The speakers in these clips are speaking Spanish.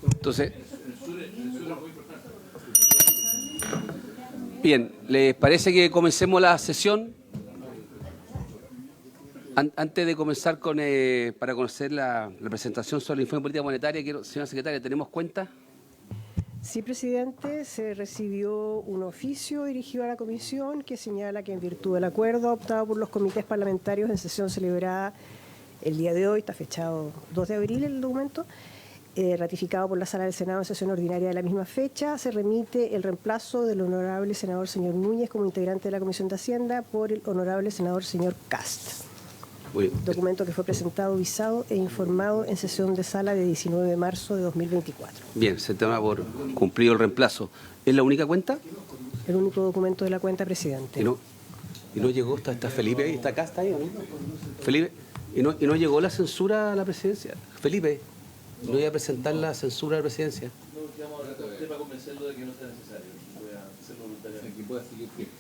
Entonces, bien, ¿les parece que comencemos la sesión? Antes de comenzar para conocer la presentación sobre el informe de política monetaria, señora secretaria, ¿tenemos cuenta? Sí, presidente, se recibió un oficio dirigido a la comisión que señala que en virtud del acuerdo adoptado por los comités parlamentarios en sesión celebrada el día de hoy, está fechado 2 de abril el documento, ratificado por la Sala del Senado en sesión ordinaria de la misma fecha, se remite el reemplazo del honorable senador señor Núñez como integrante de la Comisión de Hacienda por el honorable senador señor Cast. Documento que fue presentado, visado e informado en sesión de sala de 19 de marzo de 2024. Bien, se toma por cumplido el reemplazo. ¿Es la única cuenta? El único documento de la cuenta, presidente. ¿Y no llegó? ¿Está Felipe ahí? ¿Está acá? ¿Está ahí o no? Felipe, ¿y no llegó la censura a la presidencia? Felipe, ¿no iba a presentar la censura a la presidencia? No, vamos a tratar para convencerlo de que no sea necesario. Voy a hacerlo voluntariamente. Que pueda seguir firme.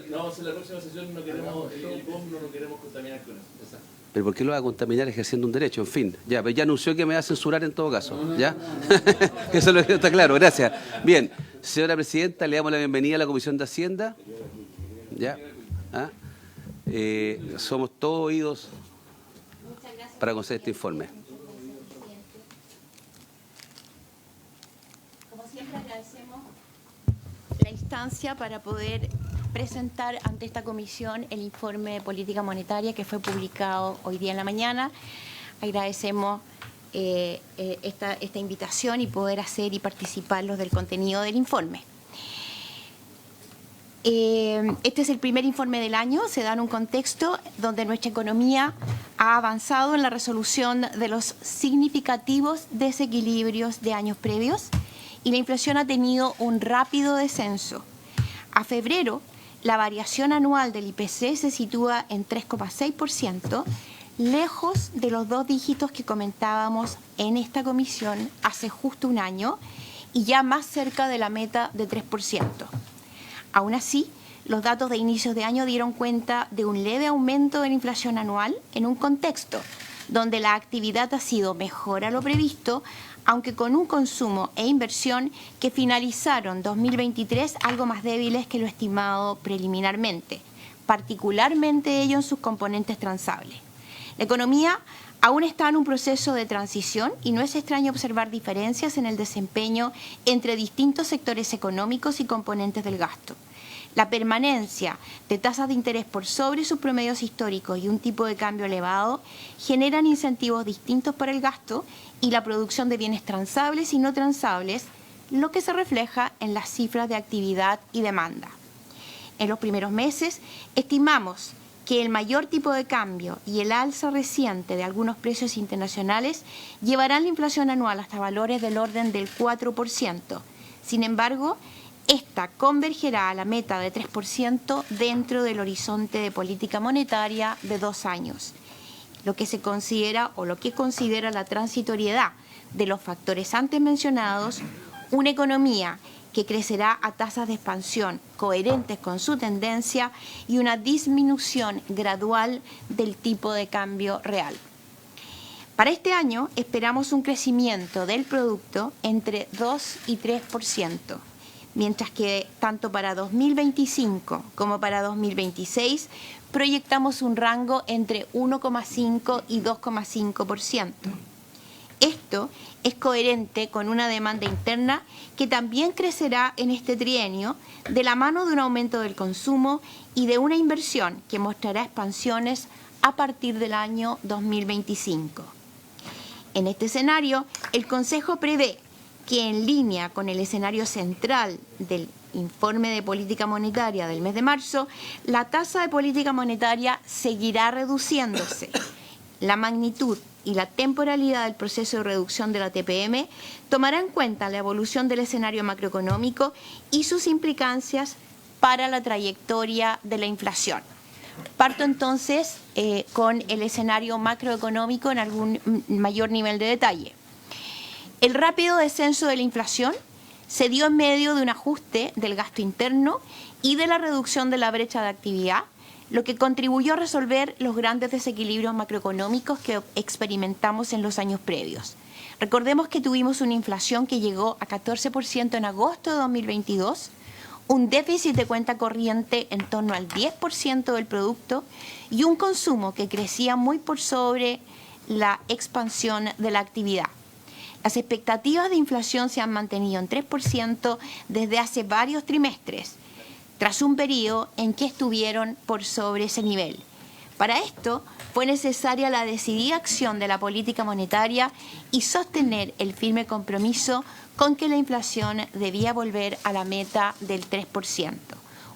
Vamos a la próxima sesión, no queremos el POM, no queremos contaminar con eso. Exacto. ¿Pero por qué lo va a contaminar ejerciendo un derecho? En fin, ya anunció que me va a censurar en todo caso, ¿ya? Eso lo está claro, gracias. Bien, señora presidenta, le damos la bienvenida a la Comisión de Hacienda. ¿Ya? ¿Ah? Somos todos oídos para conocer este informe. Como siempre, agradecemos la instancia para poder presentar ante esta comisión el informe de política monetaria que fue publicado hoy día en la mañana. Agradecemos esta invitación y poder hacer y participarlos del contenido del informe. Este es el primer informe del año, se da en un contexto donde nuestra economía ha avanzado en la resolución de los significativos desequilibrios de años previos y la inflación ha tenido un rápido descenso. A febrero, la variación anual del IPC se sitúa en 3,6%, lejos de los 2 dígitos que comentábamos en esta comisión hace justo un año y ya más cerca de la meta de 3%. Aún así, los datos de inicios de año dieron cuenta de un leve aumento de la inflación anual en un contexto donde la actividad ha sido mejor a lo previsto, aunque con un consumo e inversión que finalizaron 2023 algo más débiles que lo estimado preliminarmente, particularmente ello en sus componentes transables. La economía aún está en un proceso de transición y no es extraño observar diferencias en el desempeño entre distintos sectores económicos y componentes del gasto. La permanencia de tasas de interés por sobre sus promedios históricos y un tipo de cambio elevado generan incentivos distintos para el gasto y la producción de bienes transables y no transables, lo que se refleja en las cifras de actividad y demanda. En los primeros meses, estimamos que el mayor tipo de cambio y el alza reciente de algunos precios internacionales llevarán la inflación anual hasta valores del orden del 4%. Sin embargo, esta convergerá a la meta de 3% dentro del horizonte de política monetaria de 2 años, lo que se considera o lo que considera la transitoriedad de los factores antes mencionados, una economía que crecerá a tasas de expansión coherentes con su tendencia y una disminución gradual del tipo de cambio real. Para este año esperamos un crecimiento del producto entre 2 y 3%. Mientras que tanto para 2025 como para 2026 proyectamos un rango entre 1,5 y 2,5%. Esto es coherente con una demanda interna que también crecerá en este trienio de la mano de un aumento del consumo y de una inversión que mostrará expansiones a partir del año 2025. En este escenario, el Consejo prevé que en línea con el escenario central del informe de política monetaria del mes de marzo, la tasa de política monetaria seguirá reduciéndose. La magnitud y la temporalidad del proceso de reducción de la TPM tomará en cuenta la evolución del escenario macroeconómico y sus implicancias para la trayectoria de la inflación. Parto entonces con el escenario macroeconómico en algún mayor nivel de detalle. El rápido descenso de la inflación se dio en medio de un ajuste del gasto interno y de la reducción de la brecha de actividad, lo que contribuyó a resolver los grandes desequilibrios macroeconómicos que experimentamos en los años previos. Recordemos que tuvimos una inflación que llegó a 14% en agosto de 2022, un déficit de cuenta corriente en torno al 10% del producto y un consumo que crecía muy por sobre la expansión de la actividad. Las expectativas de inflación se han mantenido en 3% desde hace varios trimestres, tras un periodo en que estuvieron por sobre ese nivel. Para esto fue necesaria la decidida acción de la política monetaria y sostener el firme compromiso con que la inflación debía volver a la meta del 3%.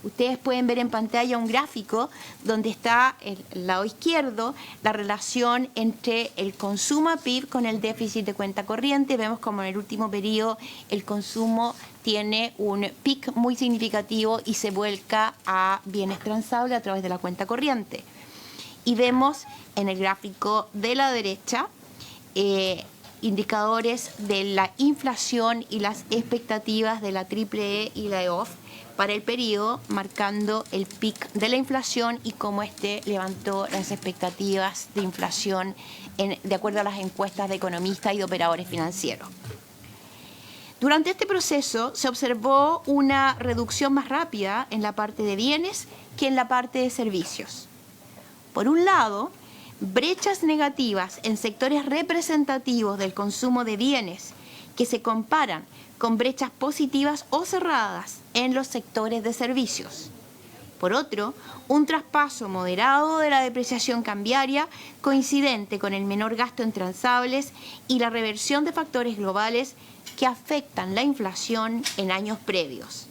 Ustedes pueden ver en pantalla un gráfico donde está el lado izquierdo la relación entre el consumo a PIB con el déficit de cuenta corriente. Vemos como en el último periodo el consumo tiene un pic muy significativo y se vuelca a bienes transables a través de la cuenta corriente. Y vemos en el gráfico de la derecha indicadores de la inflación y las expectativas de la AAA y la EOF para el periodo, marcando el pic de la inflación y cómo este levantó las expectativas de inflación de acuerdo a las encuestas de economistas y de operadores financieros. Durante este proceso se observó una reducción más rápida en la parte de bienes que en la parte de servicios. Por un lado, brechas negativas en sectores representativos del consumo de bienes que se comparan con brechas positivas o cerradas en los sectores de servicios. Por otro, un traspaso moderado de la depreciación cambiaria coincidente con el menor gasto en transables y la reversión de factores globales que afectan la inflación en años previos.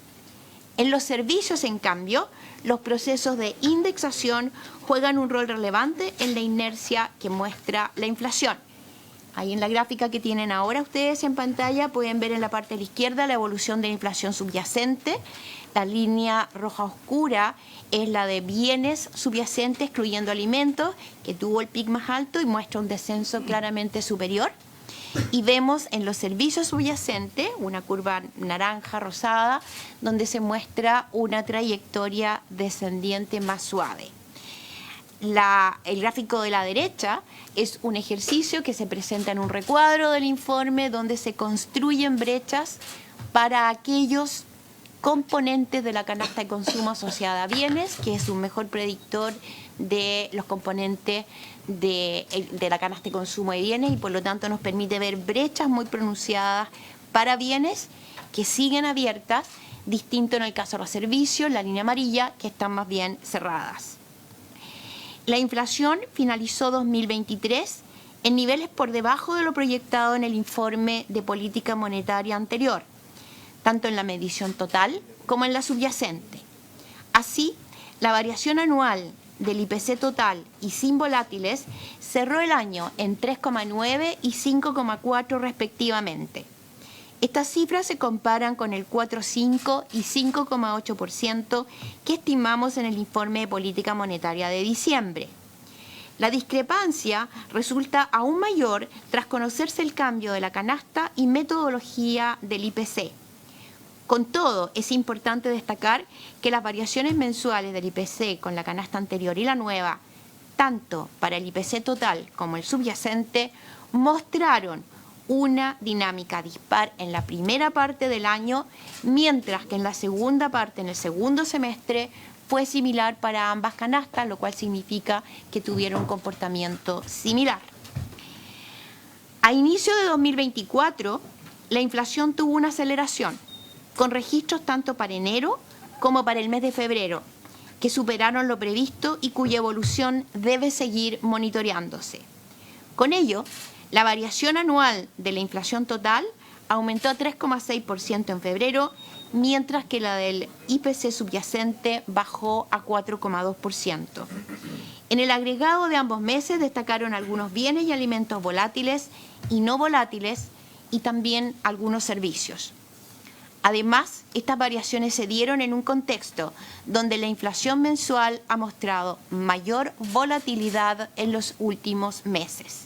En los servicios, en cambio, los procesos de indexación juegan un rol relevante en la inercia que muestra la inflación. Ahí en la gráfica que tienen ahora ustedes en pantalla pueden ver en la parte de la izquierda la evolución de la inflación subyacente. La línea roja oscura es la de bienes subyacentes, excluyendo alimentos, que tuvo el pic más alto y muestra un descenso claramente superior. Y vemos en los servicios subyacentes una curva naranja rosada donde se muestra una trayectoria descendiente más suave. El gráfico de la derecha es un ejercicio que se presenta en un recuadro del informe donde se construyen brechas para aquellos componentes de la canasta de consumo asociada a bienes, que es un mejor predictor de los componentes de la canasta de consumo de bienes y por lo tanto nos permite ver brechas muy pronunciadas para bienes que siguen abiertas, distinto en el caso de los servicios, la línea amarilla, que están más bien cerradas. La inflación finalizó 2023 en niveles por debajo de lo proyectado en el informe de política monetaria anterior, tanto en la medición total como en la subyacente. Así, la variación anual del IPC total y sin volátiles cerró el año en 3,9 y 5,4 respectivamente. Estas cifras se comparan con el 4,5 y 5,8% que estimamos en el informe de política monetaria de diciembre. La discrepancia resulta aún mayor tras conocerse el cambio de la canasta y metodología del IPC. Con todo, es importante destacar que las variaciones mensuales del IPC con la canasta anterior y la nueva, tanto para el IPC total como el subyacente, mostraron una dinámica dispar en la primera parte del año, mientras que en la segunda parte, en el segundo semestre, fue similar para ambas canastas, lo cual significa que tuvieron un comportamiento similar. A inicio de 2024, la inflación tuvo una aceleración, con registros tanto para enero como para el mes de febrero, que superaron lo previsto y cuya evolución debe seguir monitoreándose. Con ello, la variación anual de la inflación total aumentó a 3,6% en febrero, mientras que la del IPC subyacente bajó a 4,2%. En el agregado de ambos meses destacaron algunos bienes y alimentos volátiles y no volátiles y también algunos servicios. Además, estas variaciones se dieron en un contexto donde la inflación mensual ha mostrado mayor volatilidad en los últimos meses.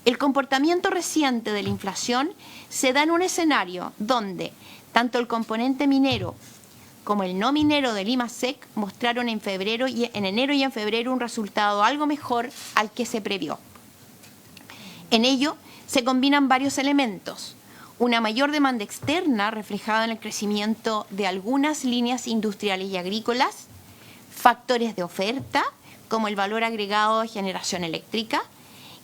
El comportamiento reciente de la inflación se da en un escenario donde tanto el componente minero como el no minero del IMASEC mostraron en enero y en febrero un resultado algo mejor al que se previó. En ello, Se combinan varios elementos. Una mayor demanda externa reflejada en el crecimiento de algunas líneas industriales y agrícolas, factores de oferta, como el valor agregado de generación eléctrica,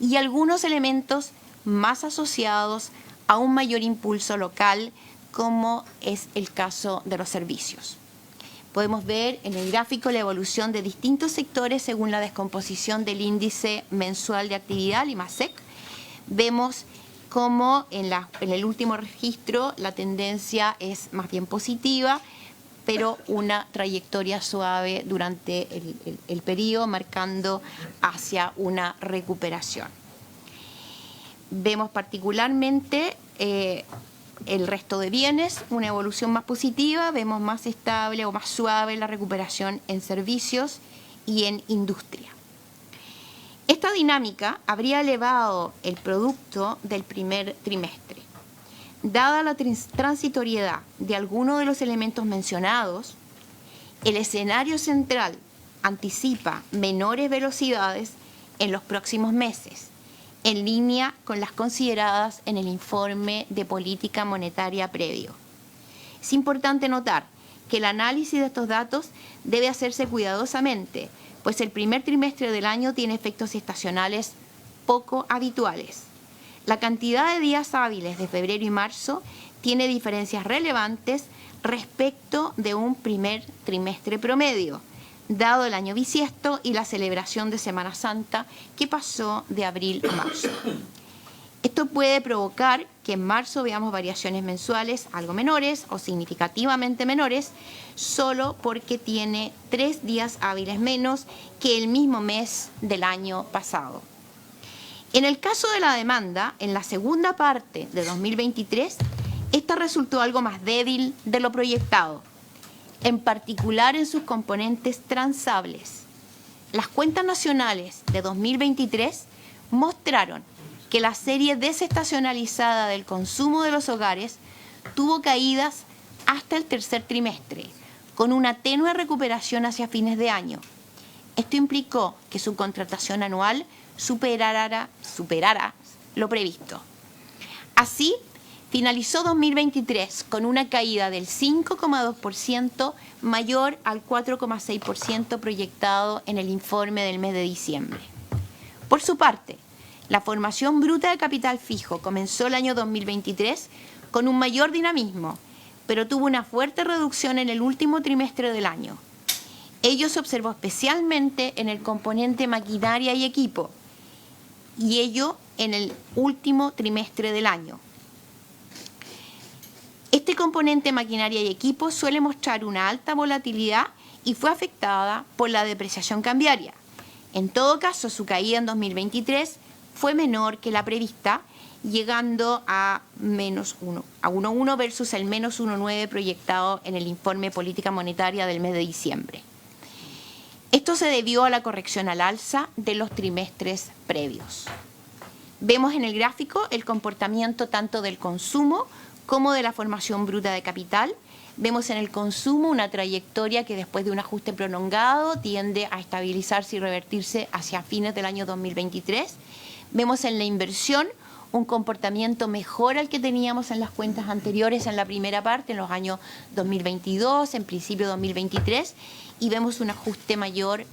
y algunos elementos más asociados a un mayor impulso local, como es el caso de los servicios. Podemos ver en el gráfico la evolución de distintos sectores según la descomposición del índice mensual de actividad, el IMASEC. Vemos cómo en el último registro la tendencia es más bien positiva, pero una trayectoria suave durante el periodo, marcando hacia una recuperación. Vemos particularmente el resto de bienes, una evolución más positiva, vemos más estable o más suave la recuperación en servicios y en industria. Esta dinámica habría elevado el producto del primer trimestre. Dada la transitoriedad de algunos de los elementos mencionados, el escenario central anticipa menores velocidades en los próximos meses, en línea con las consideradas en el informe de política monetaria previo. Es importante notar que el análisis de estos datos debe hacerse cuidadosamente, pues el primer trimestre del año tiene efectos estacionales poco habituales. La cantidad de días hábiles de febrero y marzo tiene diferencias relevantes respecto de un primer trimestre promedio, dado el año bisiesto y la celebración de Semana Santa que pasó de abril a marzo. Esto puede provocar que en marzo veamos variaciones mensuales algo menores o significativamente menores, solo porque tiene 3 días hábiles menos que el mismo mes del año pasado. En el caso de la demanda, en la segunda parte de 2023, esta resultó algo más débil de lo proyectado, en particular en sus componentes transables. Las cuentas nacionales de 2023 mostraron que la serie desestacionalizada del consumo de los hogares tuvo caídas hasta el tercer trimestre, con una tenue recuperación hacia fines de año. Esto implicó que su contratación anual superara lo previsto. Así, finalizó 2023 con una caída del 5,2% mayor al 4,6% proyectado en el informe del mes de diciembre. Por su parte, la formación bruta de capital fijo comenzó el año 2023 con un mayor dinamismo, pero tuvo una fuerte reducción en el último trimestre del año. Ello se observó especialmente en el componente maquinaria y equipo, y ello en el último trimestre del año. Este componente maquinaria y equipo suele mostrar una alta volatilidad y fue afectada por la depreciación cambiaria. En todo caso, su caída en 2023 fue menor que la prevista, llegando a menos 1,1 versus el menos 1,9 proyectado en el informe política monetaria del mes de diciembre. Esto se debió a la corrección al alza de los trimestres previos. Vemos en el gráfico el comportamiento tanto del consumo como de la formación bruta de capital. Vemos en el consumo una trayectoria que después de un ajuste prolongado tiende a estabilizarse y revertirse hacia fines del año 2023. Vemos en la inversión un comportamiento mejor al que teníamos en las cuentas anteriores en la primera parte, en los años 2022, en principio 2023, y vemos un ajuste mayor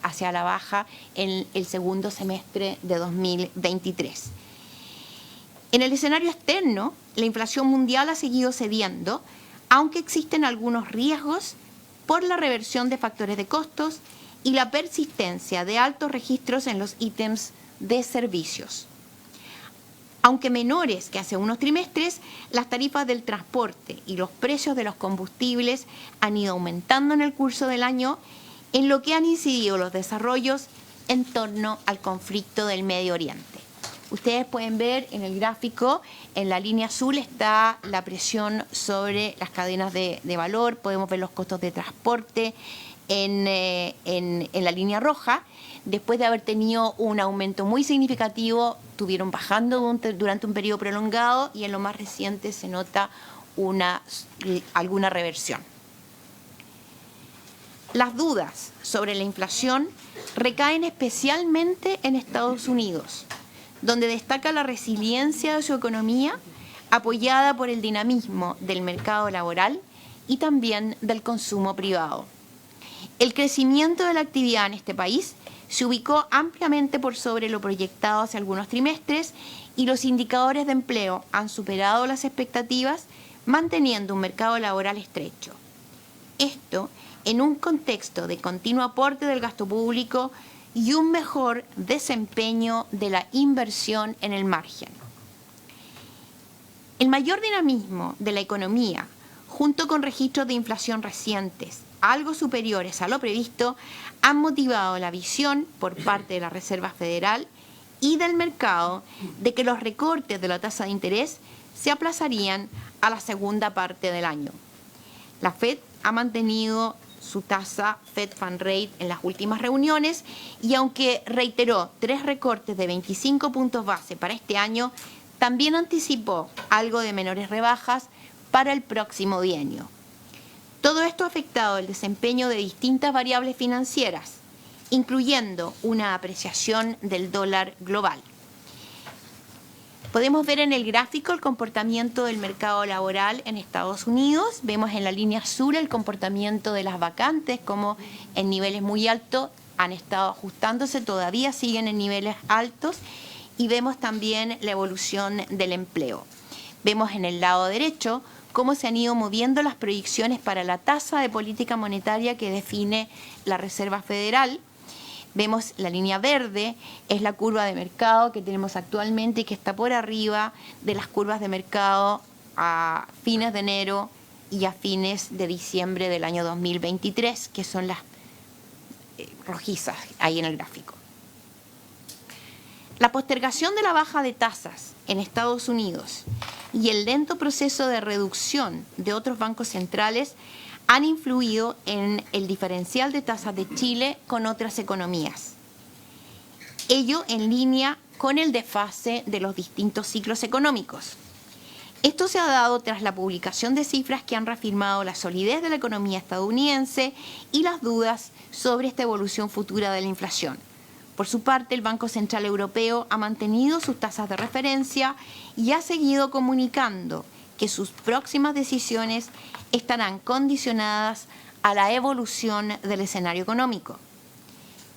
hacia la baja en el segundo semestre de 2023. En el escenario externo, la inflación mundial ha seguido cediendo, aunque existen algunos riesgos por la reversión de factores de costos y la persistencia de altos registros en los ítems de servicios. Aunque menores que hace unos trimestres, las tarifas del transporte y los precios de los combustibles han ido aumentando en el curso del año, en lo que han incidido los desarrollos en torno al conflicto del Medio Oriente. Ustedes pueden ver en el gráfico, en la línea azul está la presión sobre las cadenas de valor, podemos ver los costos de transporte en la línea roja. Después de haber tenido un aumento muy significativo, estuvieron bajando durante un periodo prolongado y en lo más reciente se nota alguna reversión. Las dudas sobre la inflación recaen especialmente en Estados Unidos, donde destaca la resiliencia de su economía, apoyada por el dinamismo del mercado laboral y también del consumo privado. El crecimiento de la actividad en este país se ubicó ampliamente por sobre lo proyectado hace algunos trimestres y los indicadores de empleo han superado las expectativas, manteniendo un mercado laboral estrecho. Esto en un contexto de continuo aporte del gasto público y un mejor desempeño de la inversión en el margen. El mayor dinamismo de la economía, junto con registros de inflación recientes, algo superiores a lo previsto, han motivado la visión por parte de la Reserva Federal y del mercado de que los recortes de la tasa de interés se aplazarían a la segunda parte del año. La Fed ha mantenido su tasa Fed Fund Rate en las últimas reuniones y aunque reiteró 3 recortes de 25 puntos base para este año, también anticipó algo de menores rebajas para el próximo bienio. Todo esto ha afectado el desempeño de distintas variables financieras, incluyendo una apreciación del dólar global. Podemos ver en el gráfico el comportamiento del mercado laboral en Estados Unidos. Vemos en la línea azul el comportamiento de las vacantes, como en niveles muy altos han estado ajustándose, todavía siguen en niveles altos, y vemos también la evolución del empleo. Vemos en el lado derecho cómo se han ido moviendo las proyecciones para la tasa de política monetaria que define la Reserva Federal. Vemos la línea verde, es la curva de mercado que tenemos actualmente y que está por arriba de las curvas de mercado a fines de enero y a fines de diciembre del año 2023, que son las rojizas ahí en el gráfico. La postergación de la baja de tasas en Estados Unidos y el lento proceso de reducción de otros bancos centrales han influido en el diferencial de tasas de Chile con otras economías. Ello en línea con el desfase de los distintos ciclos económicos. Esto se ha dado tras la publicación de cifras que han reafirmado la solidez de la economía estadounidense y las dudas sobre esta evolución futura de la inflación. Por su parte, el Banco Central Europeo ha mantenido sus tasas de referencia y ha seguido comunicando que sus próximas decisiones estarán condicionadas a la evolución del escenario económico.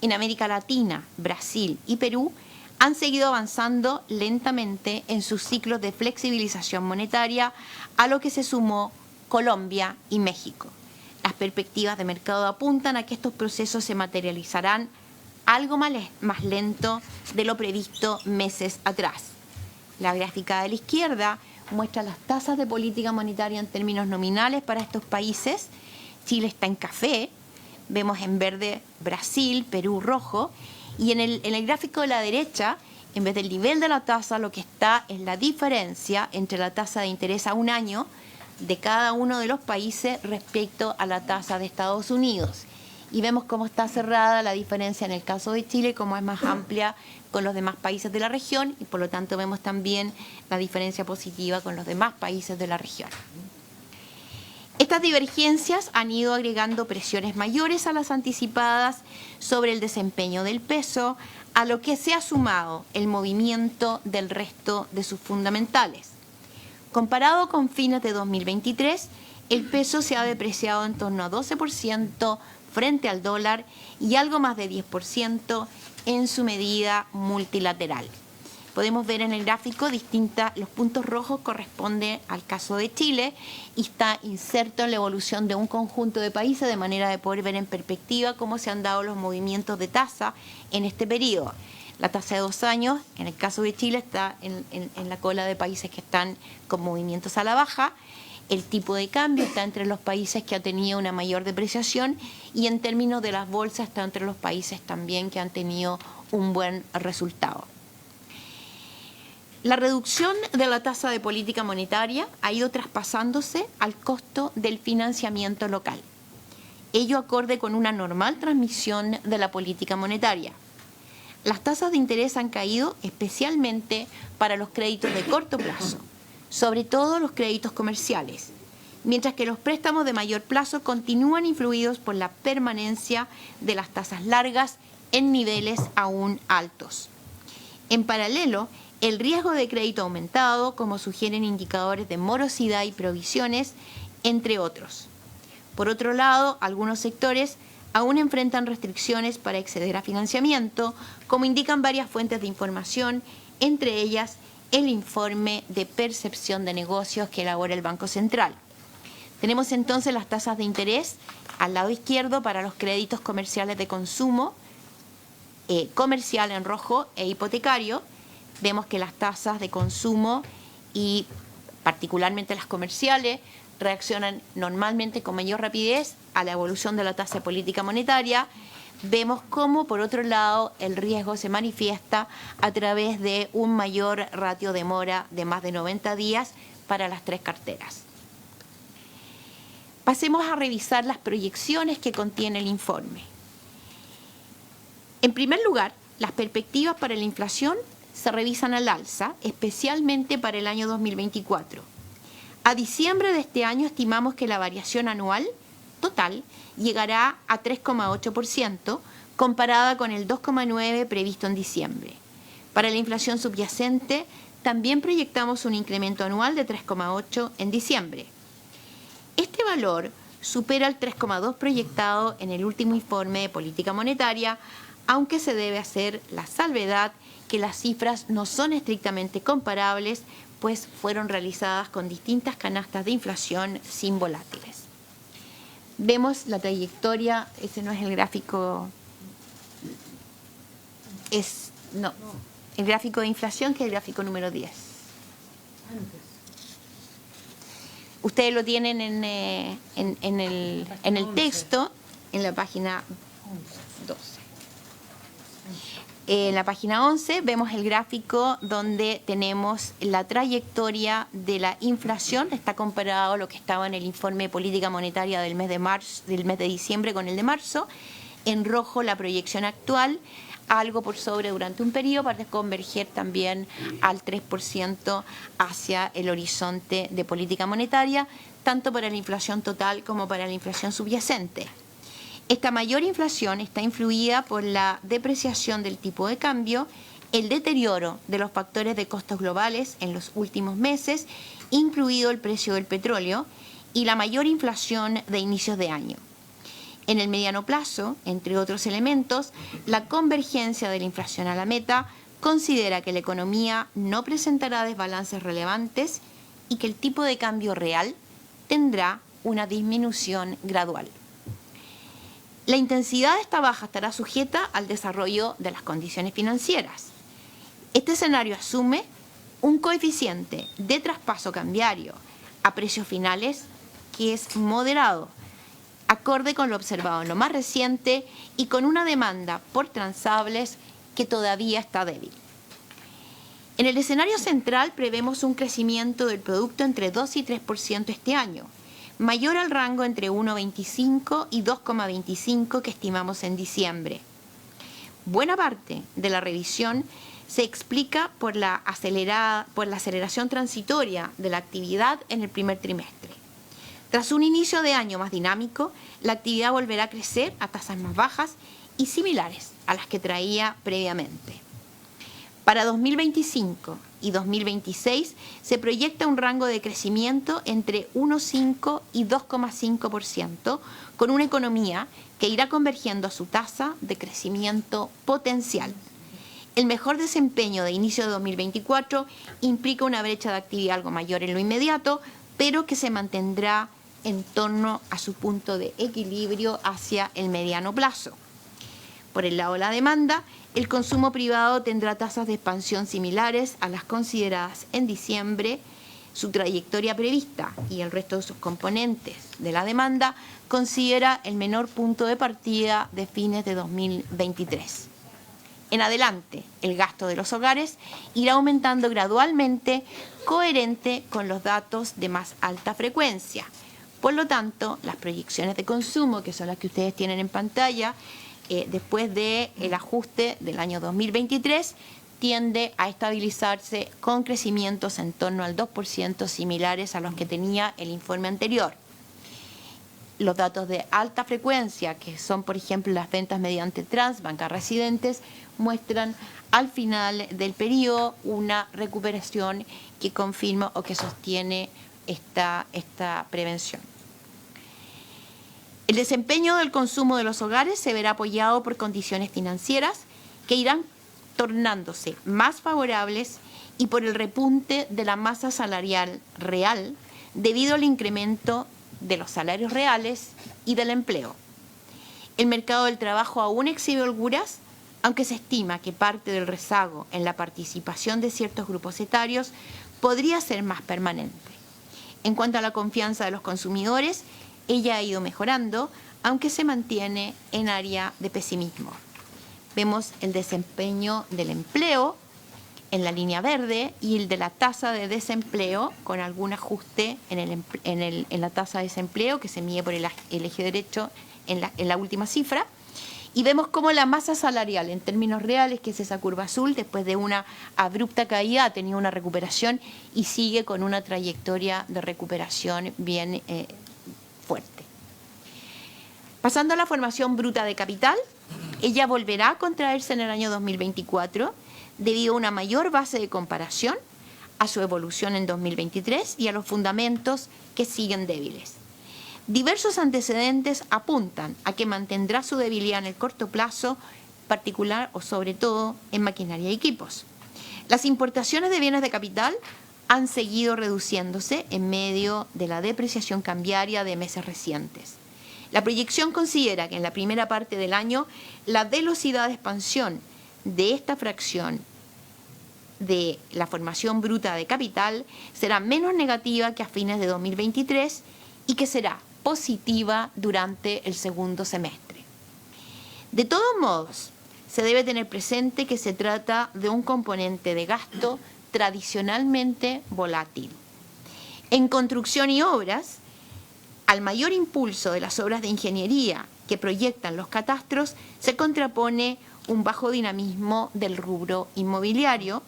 En América Latina, Brasil y Perú han seguido avanzando lentamente en sus ciclos de flexibilización monetaria, a lo que se sumó Colombia y México. Las perspectivas de mercado apuntan a que estos procesos se materializarán algo más lento de lo previsto meses atrás. La gráfica de la izquierda muestra las tasas de política monetaria en términos nominales para estos países. Chile está en café, vemos en verde Brasil, Perú rojo, y en el gráfico de la derecha, en vez del nivel de la tasa, lo que está es la diferencia entre la tasa de interés a un año de cada uno de los países respecto a la tasa de Estados Unidos. Y vemos cómo está cerrada la diferencia en el caso de Chile, cómo es más amplia con los demás países de la región, y por lo tanto vemos también la diferencia positiva con los demás países de la región. Estas divergencias han ido agregando presiones mayores a las anticipadas sobre el desempeño del peso, a lo que se ha sumado el movimiento del resto de sus fundamentales. Comparado con fines de 2023, el peso se ha depreciado en torno a 12% frente al dólar y algo más de 10% en su medida multilateral. Podemos ver en el gráfico los puntos rojos corresponden al caso de Chile y está inserto en la evolución de un conjunto de países de manera de poder ver en perspectiva cómo se han dado los movimientos de tasa en este periodo. La tasa de 2 años, en el caso de Chile, está en la cola de países que están con movimientos a la baja. El tipo de cambio está entre los países que ha tenido una mayor depreciación y en términos de las bolsas está entre los países también que han tenido un buen resultado. La reducción de la tasa de política monetaria ha ido traspasándose al costo del financiamiento local. Ello acorde con una normal transmisión de la política monetaria. Las tasas de interés han caído especialmente para los créditos de corto plazo, sobre todo los créditos comerciales, mientras que los préstamos de mayor plazo continúan influidos por la permanencia de las tasas largas en niveles aún altos. En paralelo, el riesgo de crédito ha aumentado, como sugieren indicadores de morosidad y provisiones, entre otros. Por otro lado, algunos sectores aún enfrentan restricciones para acceder a financiamiento, como indican varias fuentes de información, entre ellas el informe de percepción de negocios que elabora el Banco Central. Tenemos entonces las tasas de interés al lado izquierdo para los créditos comerciales de consumo, comercial en rojo e hipotecario. Vemos que las tasas de consumo y particularmente las comerciales reaccionan normalmente con mayor rapidez a la evolución de la tasa de política monetaria. Vemos cómo, por otro lado, el riesgo se manifiesta a través de un mayor ratio de mora de más de 90 días para las tres carteras. Pasemos a revisar las proyecciones que contiene el informe. En primer lugar, las perspectivas para la inflación se revisan al alza, especialmente para el año 2024. A diciembre de este año estimamos que la variación anual total llegará a 3,8%, comparada con el 2,9% previsto en diciembre. Para la inflación subyacente, también proyectamos un incremento anual de 3,8% en diciembre. Este valor supera el 3,2% proyectado en el último informe de política monetaria, aunque se debe hacer la salvedad que las cifras no son estrictamente comparables, pues fueron realizadas con distintas canastas de inflación sin volátiles. Vemos la trayectoria, ese no es el gráfico, el gráfico de inflación, que es el gráfico número 10. Ustedes lo tienen en el texto, en la página 12. En la página 11 vemos el gráfico donde tenemos la trayectoria de la inflación. Está comparado a lo que estaba en el informe de política monetaria del mes de diciembre con el de marzo. En rojo la proyección actual, algo por sobre durante un periodo para converger también al 3% hacia el horizonte de política monetaria, tanto para la inflación total como para la inflación subyacente. Esta mayor inflación está influida por la depreciación del tipo de cambio, el deterioro de los factores de costos globales en los últimos meses, incluido el precio del petróleo, y la mayor inflación de inicios de año. En el mediano plazo, entre otros elementos, la convergencia de la inflación a la meta considera que la economía no presentará desbalances relevantes y que el tipo de cambio real tendrá una disminución gradual. La intensidad de esta baja estará sujeta al desarrollo de las condiciones financieras. Este escenario asume un coeficiente de traspaso cambiario a precios finales que es moderado, acorde con lo observado en lo más reciente y con una demanda por transables que todavía está débil. En el escenario central prevemos un crecimiento del producto entre 2 y 3% este año, mayor al rango entre 1,25 y 2,25 que estimamos en diciembre. Buena parte de la revisión se explica por la aceleración transitoria de la actividad en el primer trimestre. Tras un inicio de año más dinámico, la actividad volverá a crecer a tasas más bajas y similares a las que traía previamente. Para 2025 y 2026 se proyecta un rango de crecimiento entre 1,5 y 2,5%, con una economía que irá convergiendo a su tasa de crecimiento potencial. El mejor desempeño de inicio de 2024 implica una brecha de actividad algo mayor en lo inmediato, pero que se mantendrá en torno a su punto de equilibrio hacia el mediano plazo. Por el lado de la demanda, el consumo privado tendrá tasas de expansión similares a las consideradas en diciembre. Su trayectoria prevista y el resto de sus componentes de la demanda considera el menor punto de partida de fines de 2023. En adelante, el gasto de los hogares irá aumentando gradualmente, coherente con los datos de más alta frecuencia. Por lo tanto, las proyecciones de consumo, que son las que ustedes tienen en pantalla, después del ajuste del año 2023, tiende a estabilizarse con crecimientos en torno al 2% similares a los que tenía el informe anterior. Los datos de alta frecuencia, que son, por ejemplo, las ventas mediante Transbank a residentes, muestran al final del periodo una recuperación que confirma o que sostiene esta prevención. El desempeño del consumo de los hogares se verá apoyado por condiciones financieras que irán tornándose más favorables y por el repunte de la masa salarial real debido al incremento de los salarios reales y del empleo. El mercado del trabajo aún exhibe holguras, aunque se estima que parte del rezago en la participación de ciertos grupos etarios podría ser más permanente. En cuanto a la confianza de los consumidores, ella ha ido mejorando, aunque se mantiene en área de pesimismo. Vemos el desempeño del empleo en la línea verde y el de la tasa de desempleo con algún ajuste en la tasa de desempleo que se mide por el eje derecho en la última cifra. Y vemos cómo la masa salarial en términos reales, que es esa curva azul, después de una abrupta caída ha tenido una recuperación y sigue con una trayectoria de recuperación bien fuerte. Pasando a la formación bruta de capital, ella volverá a contraerse en el año 2024 debido a una mayor base de comparación, a su evolución en 2023 y a los fundamentos que siguen débiles. Diversos antecedentes apuntan a que mantendrá su debilidad en el corto plazo, particular o sobre todo en maquinaria y equipos. Las importaciones de bienes de capital han seguido reduciéndose en medio de la depreciación cambiaria de meses recientes. La proyección considera que en la primera parte del año la velocidad de expansión de esta fracción de la formación bruta de capital será menos negativa que a fines de 2023 y que será positiva durante el segundo semestre. De todos modos, se debe tener presente que se trata de un componente de gasto tradicionalmente volátil. En construcción y obras, al mayor impulso de las obras de ingeniería que proyectan los catastros, se contrapone un bajo dinamismo del rubro inmobiliario.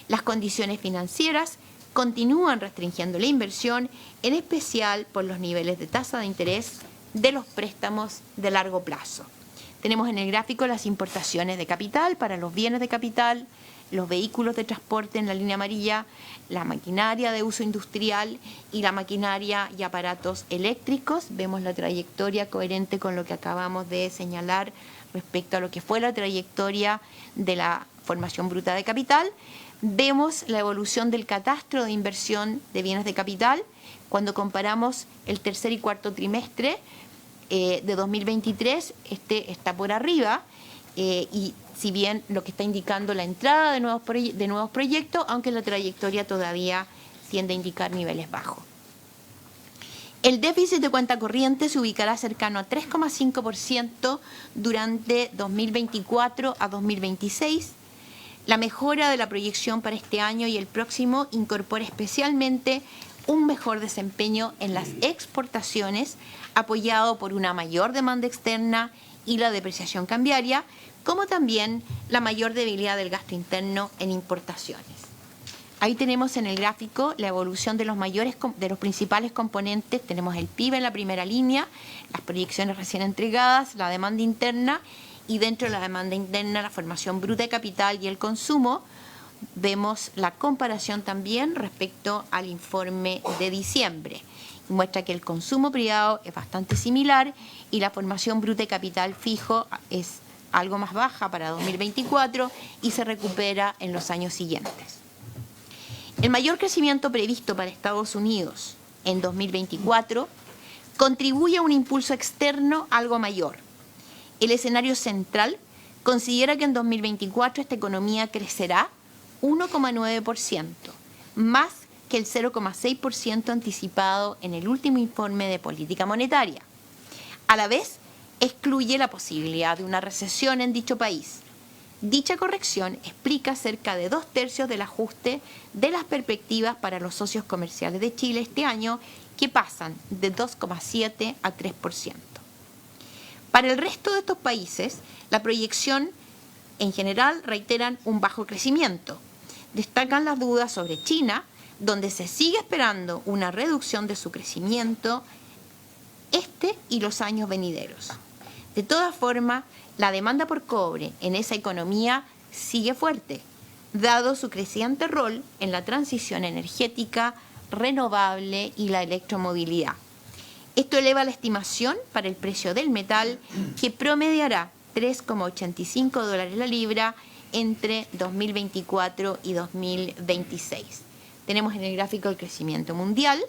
Las condiciones financieras continúan restringiendo la inversión, en especial por los niveles de tasa de interés de los préstamos de largo plazo. Tenemos en el gráfico las importaciones de capital para los bienes de capital, los vehículos de transporte en la línea amarilla, la maquinaria de uso industrial y la maquinaria y aparatos eléctricos. Vemos la trayectoria coherente con lo que acabamos de señalar respecto a lo que fue la trayectoria de la formación bruta de capital. Vemos la evolución del catastro de inversión de bienes de capital cuando comparamos el tercer y cuarto trimestre de 2023, este está por arriba y si bien lo que está indicando la entrada de nuevos proyectos, aunque la trayectoria todavía tiende a indicar niveles bajos. El déficit de cuenta corriente se ubicará cercano a 3,5% durante 2024 a 2026. La mejora de la proyección para este año y el próximo incorpora especialmente un mejor desempeño en las exportaciones, apoyado por una mayor demanda externa y la depreciación cambiaria, como también la mayor debilidad del gasto interno en importaciones. Ahí tenemos en el gráfico la evolución de los principales componentes. Tenemos el PIB en la primera línea, las proyecciones recién entregadas, la demanda interna y dentro de la demanda interna la formación bruta de capital y el consumo. Vemos la comparación también respecto al informe de diciembre. Muestra que el consumo privado es bastante similar y la formación bruta de capital fijo es algo más baja para 2024 y se recupera en los años siguientes. El mayor crecimiento previsto para Estados Unidos en 2024 contribuye a un impulso externo algo mayor. El escenario central considera que en 2024 esta economía crecerá 1,9%, más que el 0,6% anticipado en el último informe de política monetaria. A la vez, excluye la posibilidad de una recesión en dicho país. Dicha corrección explica cerca de 2/3 del ajuste de las perspectivas para los socios comerciales de Chile este año, que pasan de 2,7 a 3%. Para el resto de estos países, la proyección en general reiteran un bajo crecimiento. Destacan las dudas sobre China, donde se sigue esperando una reducción de su crecimiento este y los años venideros. De todas formas, la demanda por cobre en esa economía sigue fuerte, dado su creciente rol en la transición energética, renovable y la electromovilidad. Esto eleva la estimación para el precio del metal, que promediará $3,85 la libra entre 2024 y 2026. Tenemos en el gráfico el crecimiento mundial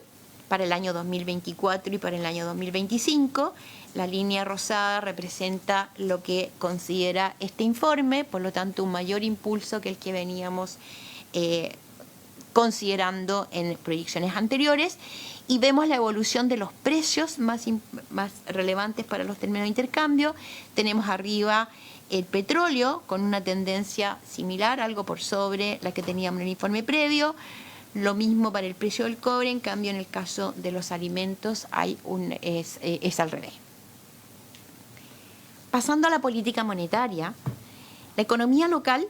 para el año 2024 y para el año 2025. La línea rosada representa lo que considera este informe, por lo tanto un mayor impulso que el que veníamos considerando en proyecciones anteriores, y vemos la evolución de los precios más relevantes para los términos de intercambio. Tenemos arriba el petróleo con una tendencia similar, algo por sobre la que teníamos en el informe previo. Lo mismo para el precio del cobre, en cambio en el caso de los alimentos es al revés. Pasando a la política monetaria, la economía local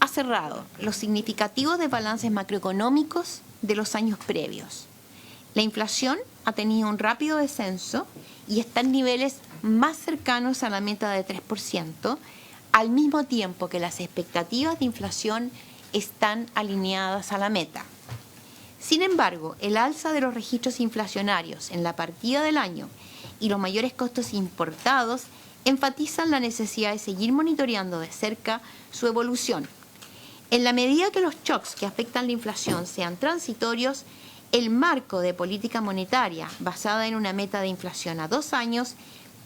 ha cerrado los significativos desbalances macroeconómicos de los años previos. La inflación ha tenido un rápido descenso y está en niveles más cercanos a la meta de 3%, al mismo tiempo que las expectativas de inflación están alineadas a la meta. Sin embargo, el alza de los registros inflacionarios en la partida del año y los mayores costos importados enfatizan la necesidad de seguir monitoreando de cerca su evolución. En la medida que los shocks que afectan la inflación sean transitorios, el marco de política monetaria basada en una meta de inflación a 2 años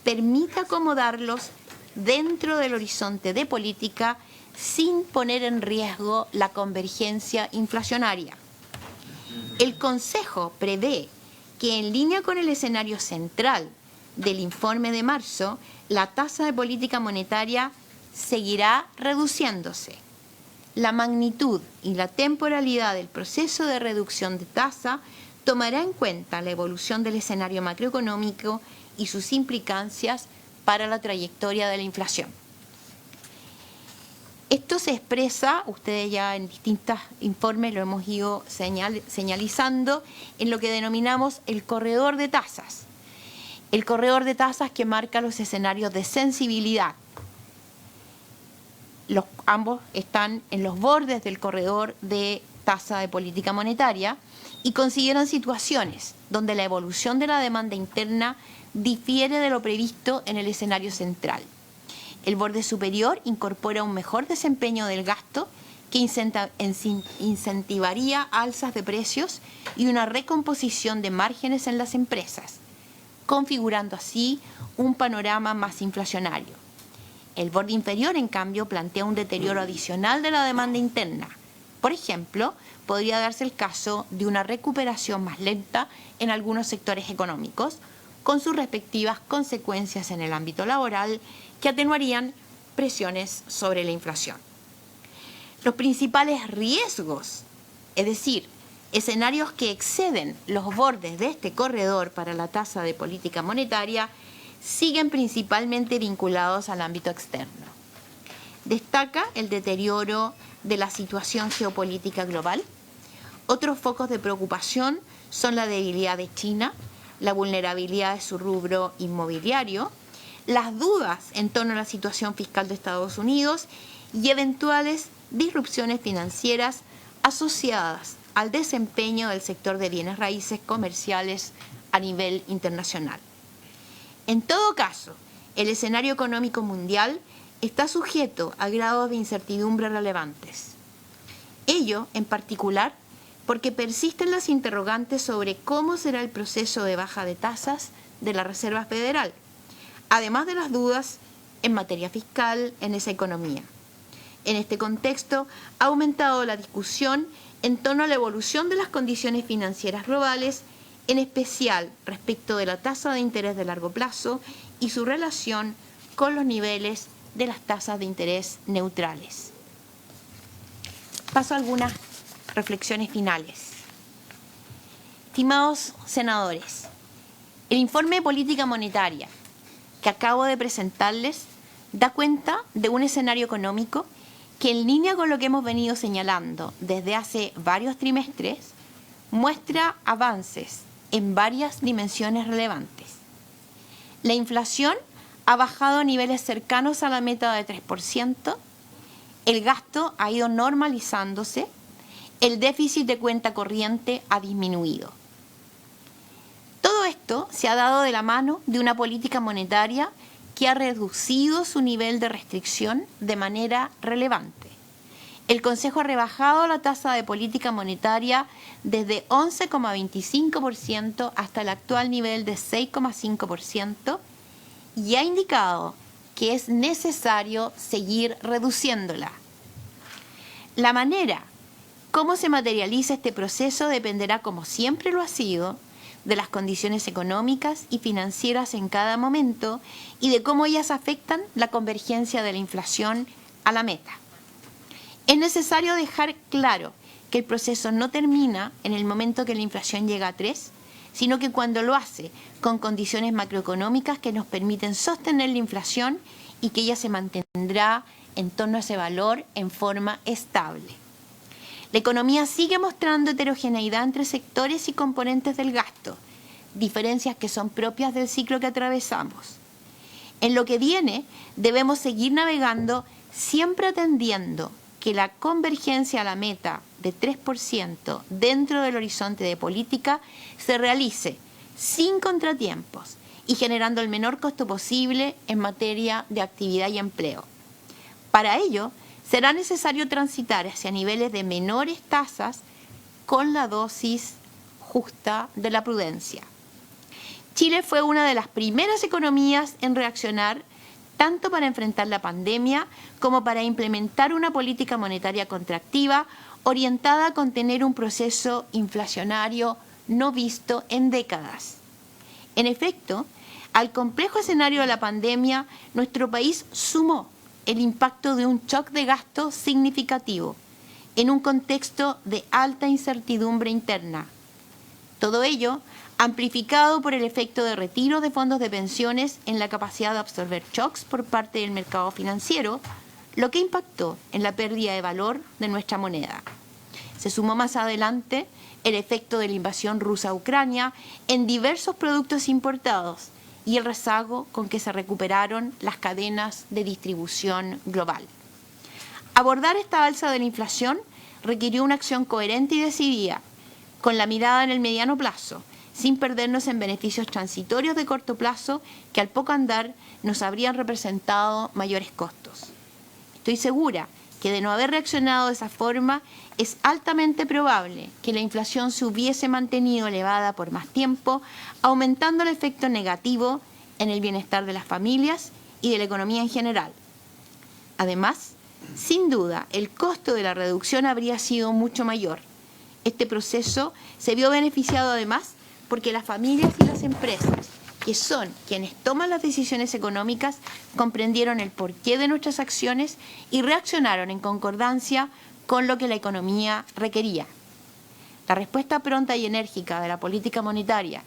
permite acomodarlos dentro del horizonte de política sin poner en riesgo la convergencia inflacionaria. El Consejo prevé que, en línea con el escenario central del informe de marzo, la tasa de política monetaria seguirá reduciéndose. La magnitud y la temporalidad del proceso de reducción de tasa tomará en cuenta la evolución del escenario macroeconómico y sus implicancias para la trayectoria de la inflación. Esto se expresa, ustedes ya en distintos informes lo hemos ido señalizando, en lo que denominamos el corredor de tasas. El corredor de tasas que marca los escenarios de sensibilidad. Ambos están en los bordes del corredor de tasa de política monetaria y consideran situaciones donde la evolución de la demanda interna difiere de lo previsto en el escenario central. El borde superior incorpora un mejor desempeño del gasto que incentivaría alzas de precios y una recomposición de márgenes en las empresas, configurando así un panorama más inflacionario. El borde inferior, en cambio, plantea un deterioro adicional de la demanda interna. Por ejemplo, podría darse el caso de una recuperación más lenta en algunos sectores económicos, con sus respectivas consecuencias en el ámbito laboral, que atenuarían presiones sobre la inflación. Los principales riesgos, es decir, escenarios que exceden los bordes de este corredor para la tasa de política monetaria, siguen principalmente vinculados al ámbito externo. Destaca el deterioro de la situación geopolítica global. Otros focos de preocupación son la debilidad de China, la vulnerabilidad de su rubro inmobiliario, las dudas en torno a la situación fiscal de Estados Unidos y eventuales disrupciones financieras asociadas al desempeño del sector de bienes raíces comerciales a nivel internacional. En todo caso, el escenario económico mundial está sujeto a grados de incertidumbre relevantes. Ello, en particular, porque persisten las interrogantes sobre cómo será el proceso de baja de tasas de la Reserva Federal, además de las dudas en materia fiscal en esa economía. En este contexto, ha aumentado la discusión en torno a la evolución de las condiciones financieras globales, en especial respecto de la tasa de interés de largo plazo y su relación con los niveles de las tasas de interés neutrales. Paso a algunas reflexiones finales. Estimados senadores, el informe de política monetaria que acabo de presentarles da cuenta de un escenario económico que, en línea con lo que hemos venido señalando desde hace varios trimestres, muestra avances en varias dimensiones relevantes. La inflación ha bajado a niveles cercanos a la meta de 3%, el gasto ha ido normalizándose, el déficit de cuenta corriente ha disminuido. Todo esto se ha dado de la mano de una política monetaria que ha reducido su nivel de restricción de manera relevante. El Consejo ha rebajado la tasa de política monetaria desde 11,25% hasta el actual nivel de 6,5% y ha indicado que es necesario seguir reduciéndola. La manera cómo se materializa este proceso dependerá, como siempre lo ha sido, de las condiciones económicas y financieras en cada momento y de cómo ellas afectan la convergencia de la inflación a la meta. Es necesario dejar claro que el proceso no termina en el momento que la inflación llega a 3, sino que cuando lo hace con condiciones macroeconómicas que nos permiten sostener la inflación y que ella se mantendrá en torno a ese valor en forma estable. La economía sigue mostrando heterogeneidad entre sectores y componentes del gasto, diferencias que son propias del ciclo que atravesamos. En lo que viene, debemos seguir navegando siempre atendiendo que la convergencia a la meta de 3% dentro del horizonte de política se realice sin contratiempos y generando el menor costo posible en materia de actividad y empleo. Para ello, será necesario transitar hacia niveles de menores tasas con la dosis justa de la prudencia. Chile fue una de las primeras economías en reaccionar tanto para enfrentar la pandemia como para implementar una política monetaria contractiva orientada a contener un proceso inflacionario no visto en décadas. En efecto, al complejo escenario de la pandemia, nuestro país sumó el impacto de un shock de gasto significativo en un contexto de alta incertidumbre interna. Todo ello amplificado por el efecto de retiro de fondos de pensiones en la capacidad de absorber shocks por parte del mercado financiero, lo que impactó en la pérdida de valor de nuestra moneda. Se sumó más adelante el efecto de la invasión rusa a Ucrania en diversos productos importados y el rezago con que se recuperaron las cadenas de distribución global. Abordar esta alza de la inflación requirió una acción coherente y decidida, con la mirada en el mediano plazo, sin perdernos en beneficios transitorios de corto plazo que al poco andar nos habrían representado mayores costos. Estoy segura que de no haber reaccionado de esa forma, es altamente probable que la inflación se hubiese mantenido elevada por más tiempo, aumentando el efecto negativo en el bienestar de las familias y de la economía en general. Además, sin duda, el costo de la reducción habría sido mucho mayor. Este proceso se vio beneficiado además porque las familias y las empresas, que son quienes toman las decisiones económicas, comprendieron el porqué de nuestras acciones y reaccionaron en concordancia con lo que la economía requería. La respuesta pronta y enérgica de la política monetaria,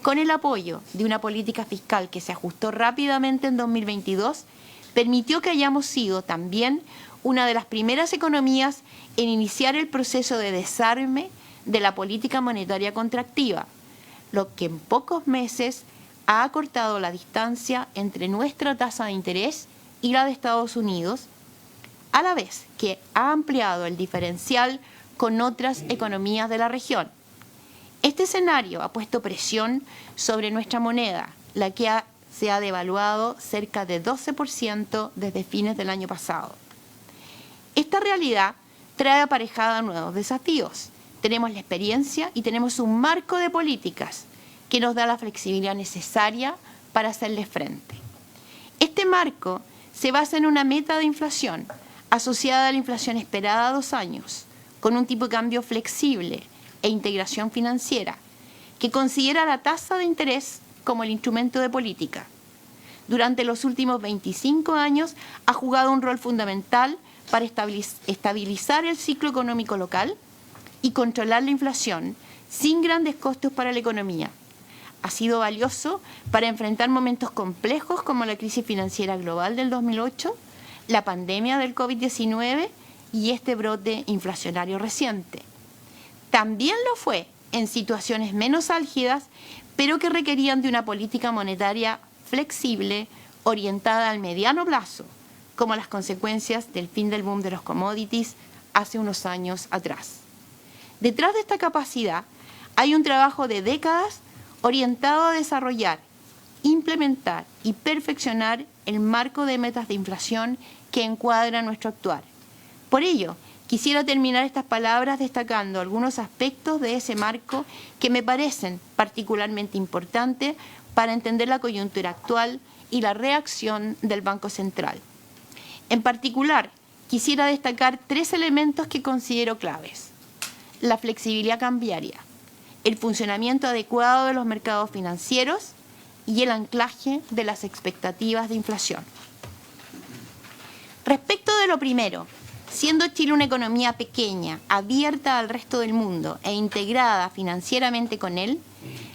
con el apoyo de una política fiscal que se ajustó rápidamente en 2022, permitió que hayamos sido también una de las primeras economías en iniciar el proceso de desarme de la política monetaria contractiva, lo que en pocos meses ha acortado la distancia entre nuestra tasa de interés y la de Estados Unidos, a la vez que ha ampliado el diferencial con otras economías de la región. Este escenario ha puesto presión sobre nuestra moneda, la que se ha devaluado cerca de 12% desde fines del año pasado. Esta realidad trae aparejada nuevos desafíos. Tenemos la experiencia y tenemos un marco de políticas que nos da la flexibilidad necesaria para hacerle frente. Este marco se basa en una meta de inflación asociada a la inflación esperada a 2 años, con un tipo de cambio flexible e integración financiera, que considera la tasa de interés como el instrumento de política. Durante los últimos 25 años ha jugado un rol fundamental para estabilizar el ciclo económico local y controlar la inflación sin grandes costos para la economía. Ha sido valioso para enfrentar momentos complejos como la crisis financiera global del 2008, la pandemia del COVID-19 y este brote inflacionario reciente. También lo fue en situaciones menos álgidas, pero que requerían de una política monetaria flexible, orientada al mediano plazo, como las consecuencias del fin del boom de los commodities hace unos años atrás. Detrás de esta capacidad hay un trabajo de décadas orientado a desarrollar, implementar y perfeccionar el marco de metas de inflación que encuadra nuestro actuar. Por ello, quisiera terminar estas palabras destacando algunos aspectos de ese marco que me parecen particularmente importantes para entender la coyuntura actual y la reacción del Banco Central. En particular, quisiera destacar 3 elementos que considero claves: la flexibilidad cambiaria, el funcionamiento adecuado de los mercados financieros y el anclaje de las expectativas de inflación. Respecto de lo primero, siendo Chile una economía pequeña, abierta al resto del mundo e integrada financieramente con él,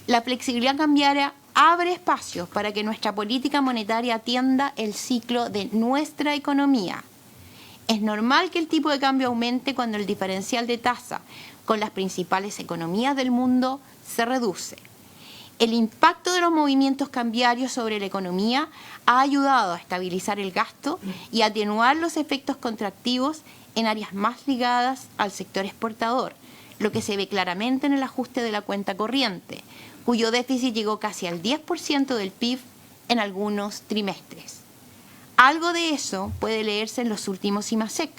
la flexibilidad cambiaria abre espacios para que nuestra política monetaria atienda el ciclo de nuestra economía. Es normal que el tipo de cambio aumente cuando el diferencial de tasa con las principales economías del mundo se reduce. El impacto de los movimientos cambiarios sobre la economía ha ayudado a estabilizar el gasto y atenuar los efectos contractivos en áreas más ligadas al sector exportador, lo que se ve claramente en el ajuste de la cuenta corriente, cuyo déficit llegó casi al 10% del PIB en algunos trimestres. Algo de eso puede leerse en los últimos IMASEC,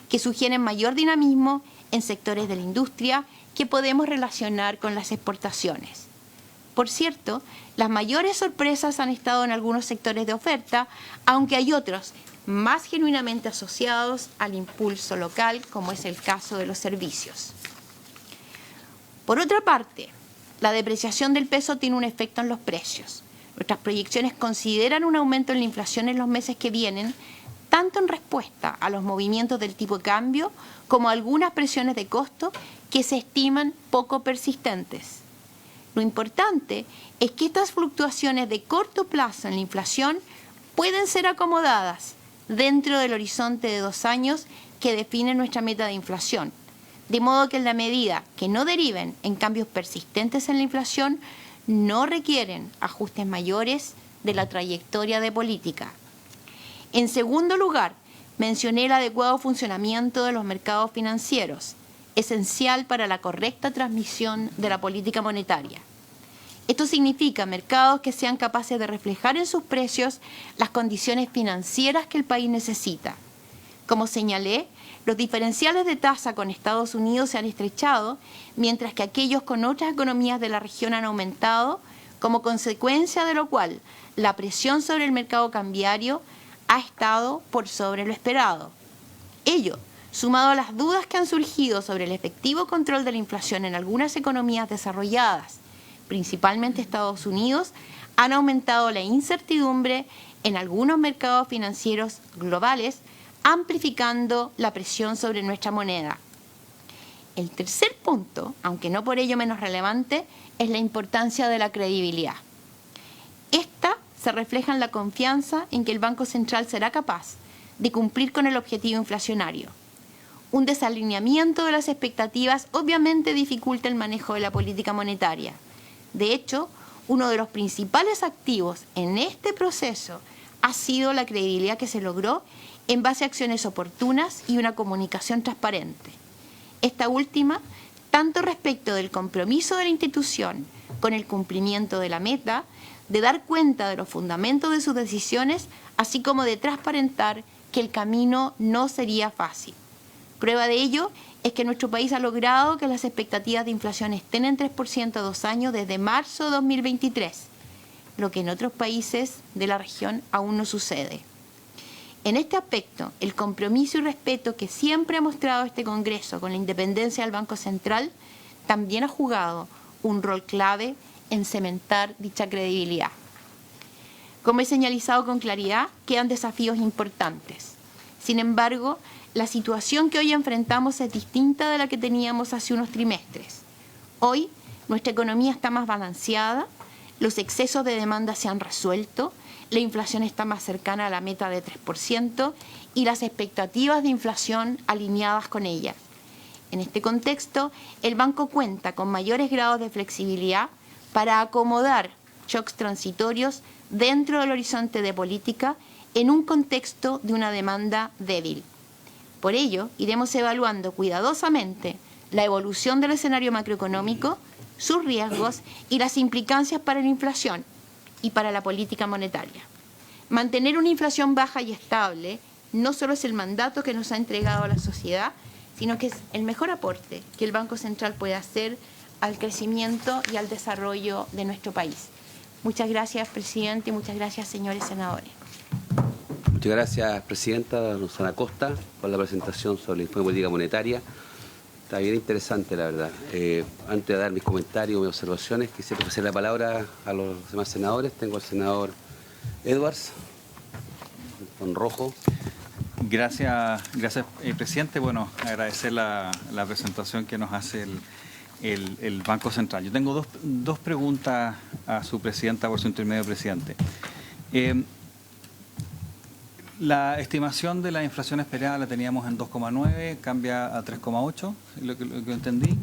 que sugieren mayor dinamismo en sectores de la industria que podemos relacionar con las exportaciones. Por cierto, las mayores sorpresas han estado en algunos sectores de oferta, aunque hay otros más genuinamente asociados al impulso local, como es el caso de los servicios. Por otra parte, la depreciación del peso tiene un efecto en los precios. Nuestras proyecciones consideran un aumento en la inflación en los meses que vienen, tanto en respuesta a los movimientos del tipo de cambio como a algunas presiones de costo que se estiman poco persistentes. Lo importante es que estas fluctuaciones de corto plazo en la inflación pueden ser acomodadas dentro del horizonte de 2 años que define nuestra meta de inflación, de modo que en la medida que no deriven en cambios persistentes en la inflación, no requieren ajustes mayores de la trayectoria de política. En segundo lugar, mencioné el adecuado funcionamiento de los mercados financieros, esencial para la correcta transmisión de la política monetaria. Esto significa mercados que sean capaces de reflejar en sus precios las condiciones financieras que el país necesita. Como señalé, los diferenciales de tasa con Estados Unidos se han estrechado, mientras que aquellos con otras economías de la región han aumentado, como consecuencia de lo cual la presión sobre el mercado cambiario ha estado por sobre lo esperado. Ello, sumado a las dudas que han surgido sobre el efectivo control de la inflación en algunas economías desarrolladas, principalmente Estados Unidos, han aumentado la incertidumbre en algunos mercados financieros globales, amplificando la presión sobre nuestra moneda. El tercer punto, aunque no por ello menos relevante, es la importancia de la credibilidad. Esta se refleja en la confianza en que el Banco Central será capaz de cumplir con el objetivo inflacionario. Un desalineamiento de las expectativas obviamente dificulta el manejo de la política monetaria. De hecho, uno de los principales activos en este proceso ha sido la credibilidad que se logró en base a acciones oportunas y una comunicación transparente. Esta última, tanto respecto del compromiso de la institución con el cumplimiento de la meta, de dar cuenta de los fundamentos de sus decisiones, así como de transparentar que el camino no sería fácil. Prueba de ello es que nuestro país ha logrado que las expectativas de inflación estén en 3% a 2 años desde marzo de 2023, lo que en otros países de la región aún no sucede. En este aspecto, el compromiso y respeto que siempre ha mostrado este Congreso con la independencia del Banco Central también ha jugado un rol clave en cementar dicha credibilidad. Como he señalizado con claridad, quedan desafíos importantes. Sin embargo, la situación que hoy enfrentamos es distinta de la que teníamos hace unos trimestres. Hoy, nuestra economía está más balanceada, los excesos de demanda se han resuelto, la inflación está más cercana a la meta de 3% y las expectativas de inflación alineadas con ella. En este contexto, el banco cuenta con mayores grados de flexibilidad para acomodar shocks transitorios dentro del horizonte de política en un contexto de una demanda débil. Por ello, iremos evaluando cuidadosamente la evolución del escenario macroeconómico, sus riesgos y las implicancias para la inflación y para la política monetaria. Mantener una inflación baja y estable no solo es el mandato que nos ha entregado a la sociedad, sino que es el mejor aporte que el Banco Central puede hacer al crecimiento y al desarrollo de nuestro país. Muchas gracias, presidente, y muchas gracias, señores senadores. Muchas gracias, presidenta Rosana Costa, por la presentación sobre el informe de política monetaria. Está bien interesante, la verdad. Antes de dar mis comentarios, mis observaciones, quisiera ofrecer la palabra a los demás senadores. Tengo al senador Edwards, con rojo. Gracias, presidente. Bueno, agradecer la presentación que nos hace el Banco Central. Yo tengo dos preguntas a su presidenta por su intermedio, presidente. La estimación de la inflación esperada la teníamos en 2,9, cambia a 3,8, lo que entendí.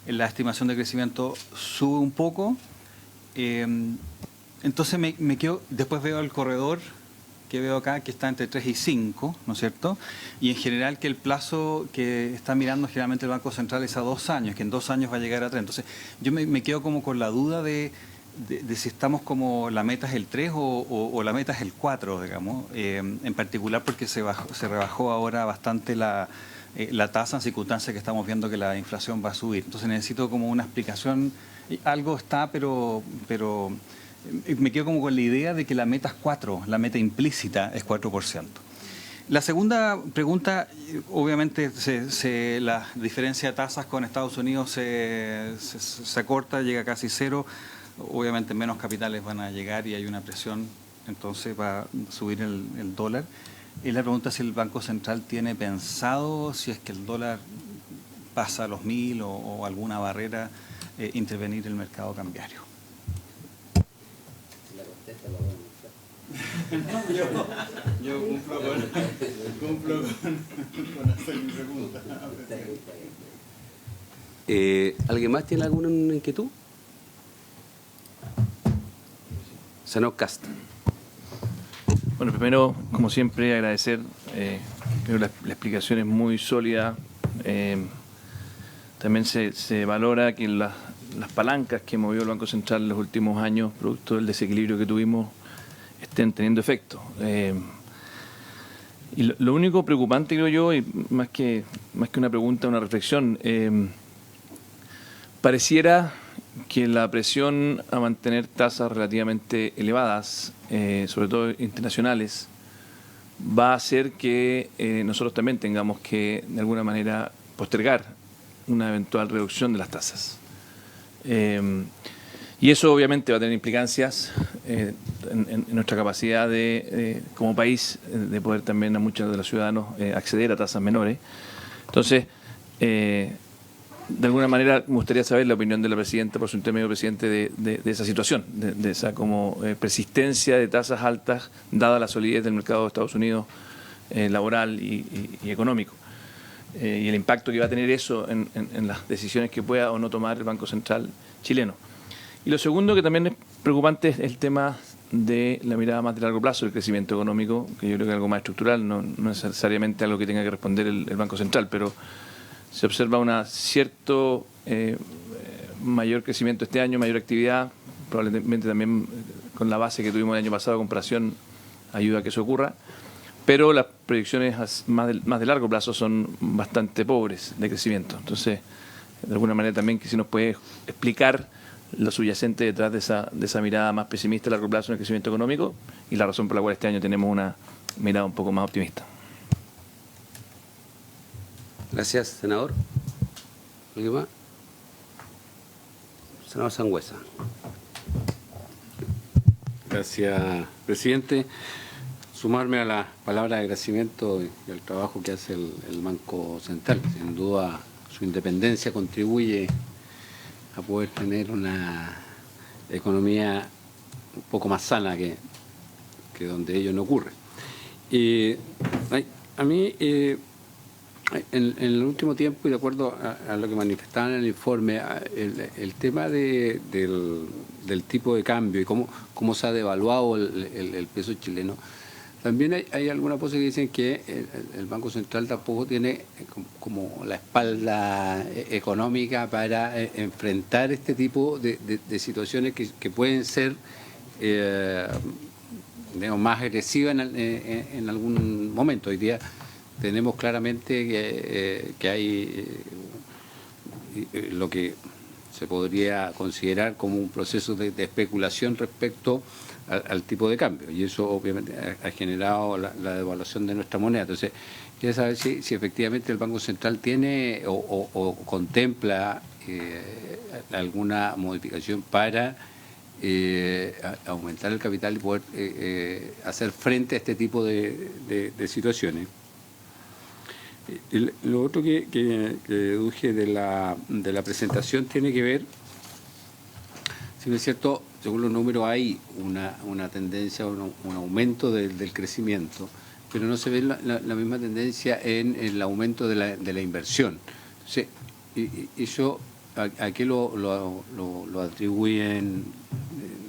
La estimación de crecimiento sube un poco. Entonces me quedo, después veo el corredor que veo acá, que está entre 3 y 5, ¿no es cierto? Y en general que el plazo que está mirando generalmente el Banco Central es a 2 años, que en 2 años va a llegar a 3. Entonces yo me quedo como con la duda de si estamos como la meta es el 3 o la meta es el 4, digamos, en particular porque se rebajó ahora bastante la tasa en circunstancias que estamos viendo que la inflación va a subir. Entonces necesito como una explicación. Algo está, pero me quedo como con la idea de que la meta es 4, la meta implícita es 4%. La segunda pregunta, obviamente la diferencia de tasas con Estados Unidos se acorta, llega a casi 0. Obviamente menos capitales van a llegar y hay una presión, entonces va a subir el dólar. Y la pregunta es si el Banco Central tiene pensado, si es que el dólar pasa a los 1.000 o alguna barrera, intervenir el mercado cambiario. Yo cumplo con hacer mi pregunta. ¿Alguien más tiene alguna inquietud? Senador Cast. Bueno, primero, como siempre, agradecer. Creo que la explicación es muy sólida. También se valora que las palancas que movió el Banco Central en los últimos años, producto del desequilibrio que tuvimos, estén teniendo efecto. Y lo único preocupante, creo yo, y más que una pregunta, una reflexión, pareciera que la presión a mantener tasas relativamente elevadas, sobre todo internacionales, va a hacer que nosotros también tengamos que, de alguna manera, postergar una eventual reducción de las tasas. Y eso obviamente va a tener implicancias en nuestra capacidad como país de poder también a muchos de los ciudadanos acceder a tasas menores. Entonces, de alguna manera me gustaría saber la opinión de la presidenta, por su intermedio, presidente, de esa situación, de esa como persistencia de tasas altas, dada la solidez del mercado de Estados Unidos laboral y económico. Y el impacto que va a tener eso en las decisiones que pueda o no tomar el Banco Central chileno. Y lo segundo que también es preocupante es el tema de la mirada más de largo plazo del crecimiento económico, que yo creo que es algo más estructural, no necesariamente algo que tenga que responder el Banco Central, pero se observa un cierto mayor crecimiento este año, mayor actividad, probablemente también con la base que tuvimos el año pasado, comparación ayuda a que eso ocurra, pero las proyecciones más de largo plazo son bastante pobres de crecimiento. Entonces, de alguna manera también que si nos puede explicar lo subyacente detrás de esa mirada más pesimista a largo plazo en el crecimiento económico y la razón por la cual este año tenemos una mirada un poco más optimista. Gracias, senador. ¿Alguien más? Senador Sangüesa. Gracias, presidente. Sumarme a las palabras de agradecimiento y al trabajo que hace el Banco Central. Sin duda, su independencia contribuye a poder tener una economía un poco más sana que donde ello no ocurre. A mí En el último tiempo, y de acuerdo a lo que manifestaban en el informe, el tema del tipo de cambio y cómo se ha devaluado el peso chileno, también hay algunas voces que dicen que el Banco Central tampoco tiene como la espalda económica para enfrentar este tipo de situaciones que pueden ser digamos, más agresivas en algún momento. Hoy día tenemos claramente que hay lo que se podría considerar como un proceso de especulación respecto al tipo de cambio, y eso obviamente ha generado la devaluación de nuestra moneda. Entonces, quería saber si efectivamente el Banco Central tiene o contempla alguna modificación para aumentar el capital y poder hacer frente a este tipo de situaciones. Lo otro que deduje de la presentación tiene que ver, si no es cierto, según los números hay una tendencia, un aumento del crecimiento, pero no se ve la misma tendencia en el aumento de la inversión. Entonces, eso, ¿a qué lo atribuyen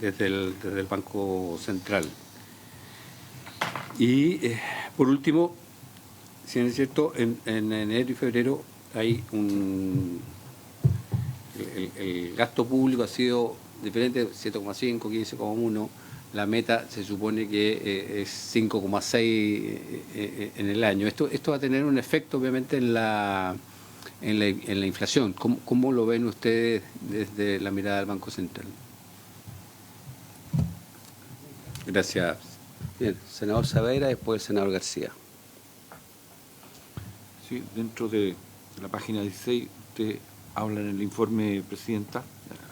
desde el Banco Central? Y, por último, si no es cierto, en enero y febrero hay el gasto público ha sido diferente, 7,5, 15,1. La meta se supone que es 5,6 en el año. Esto va a tener un efecto, obviamente, en la inflación. ¿Cómo lo ven ustedes desde la mirada del Banco Central? Gracias. Bien, senador Saavedra, después el senador García. Sí, dentro de la página 16, usted habla en el informe, Presidenta,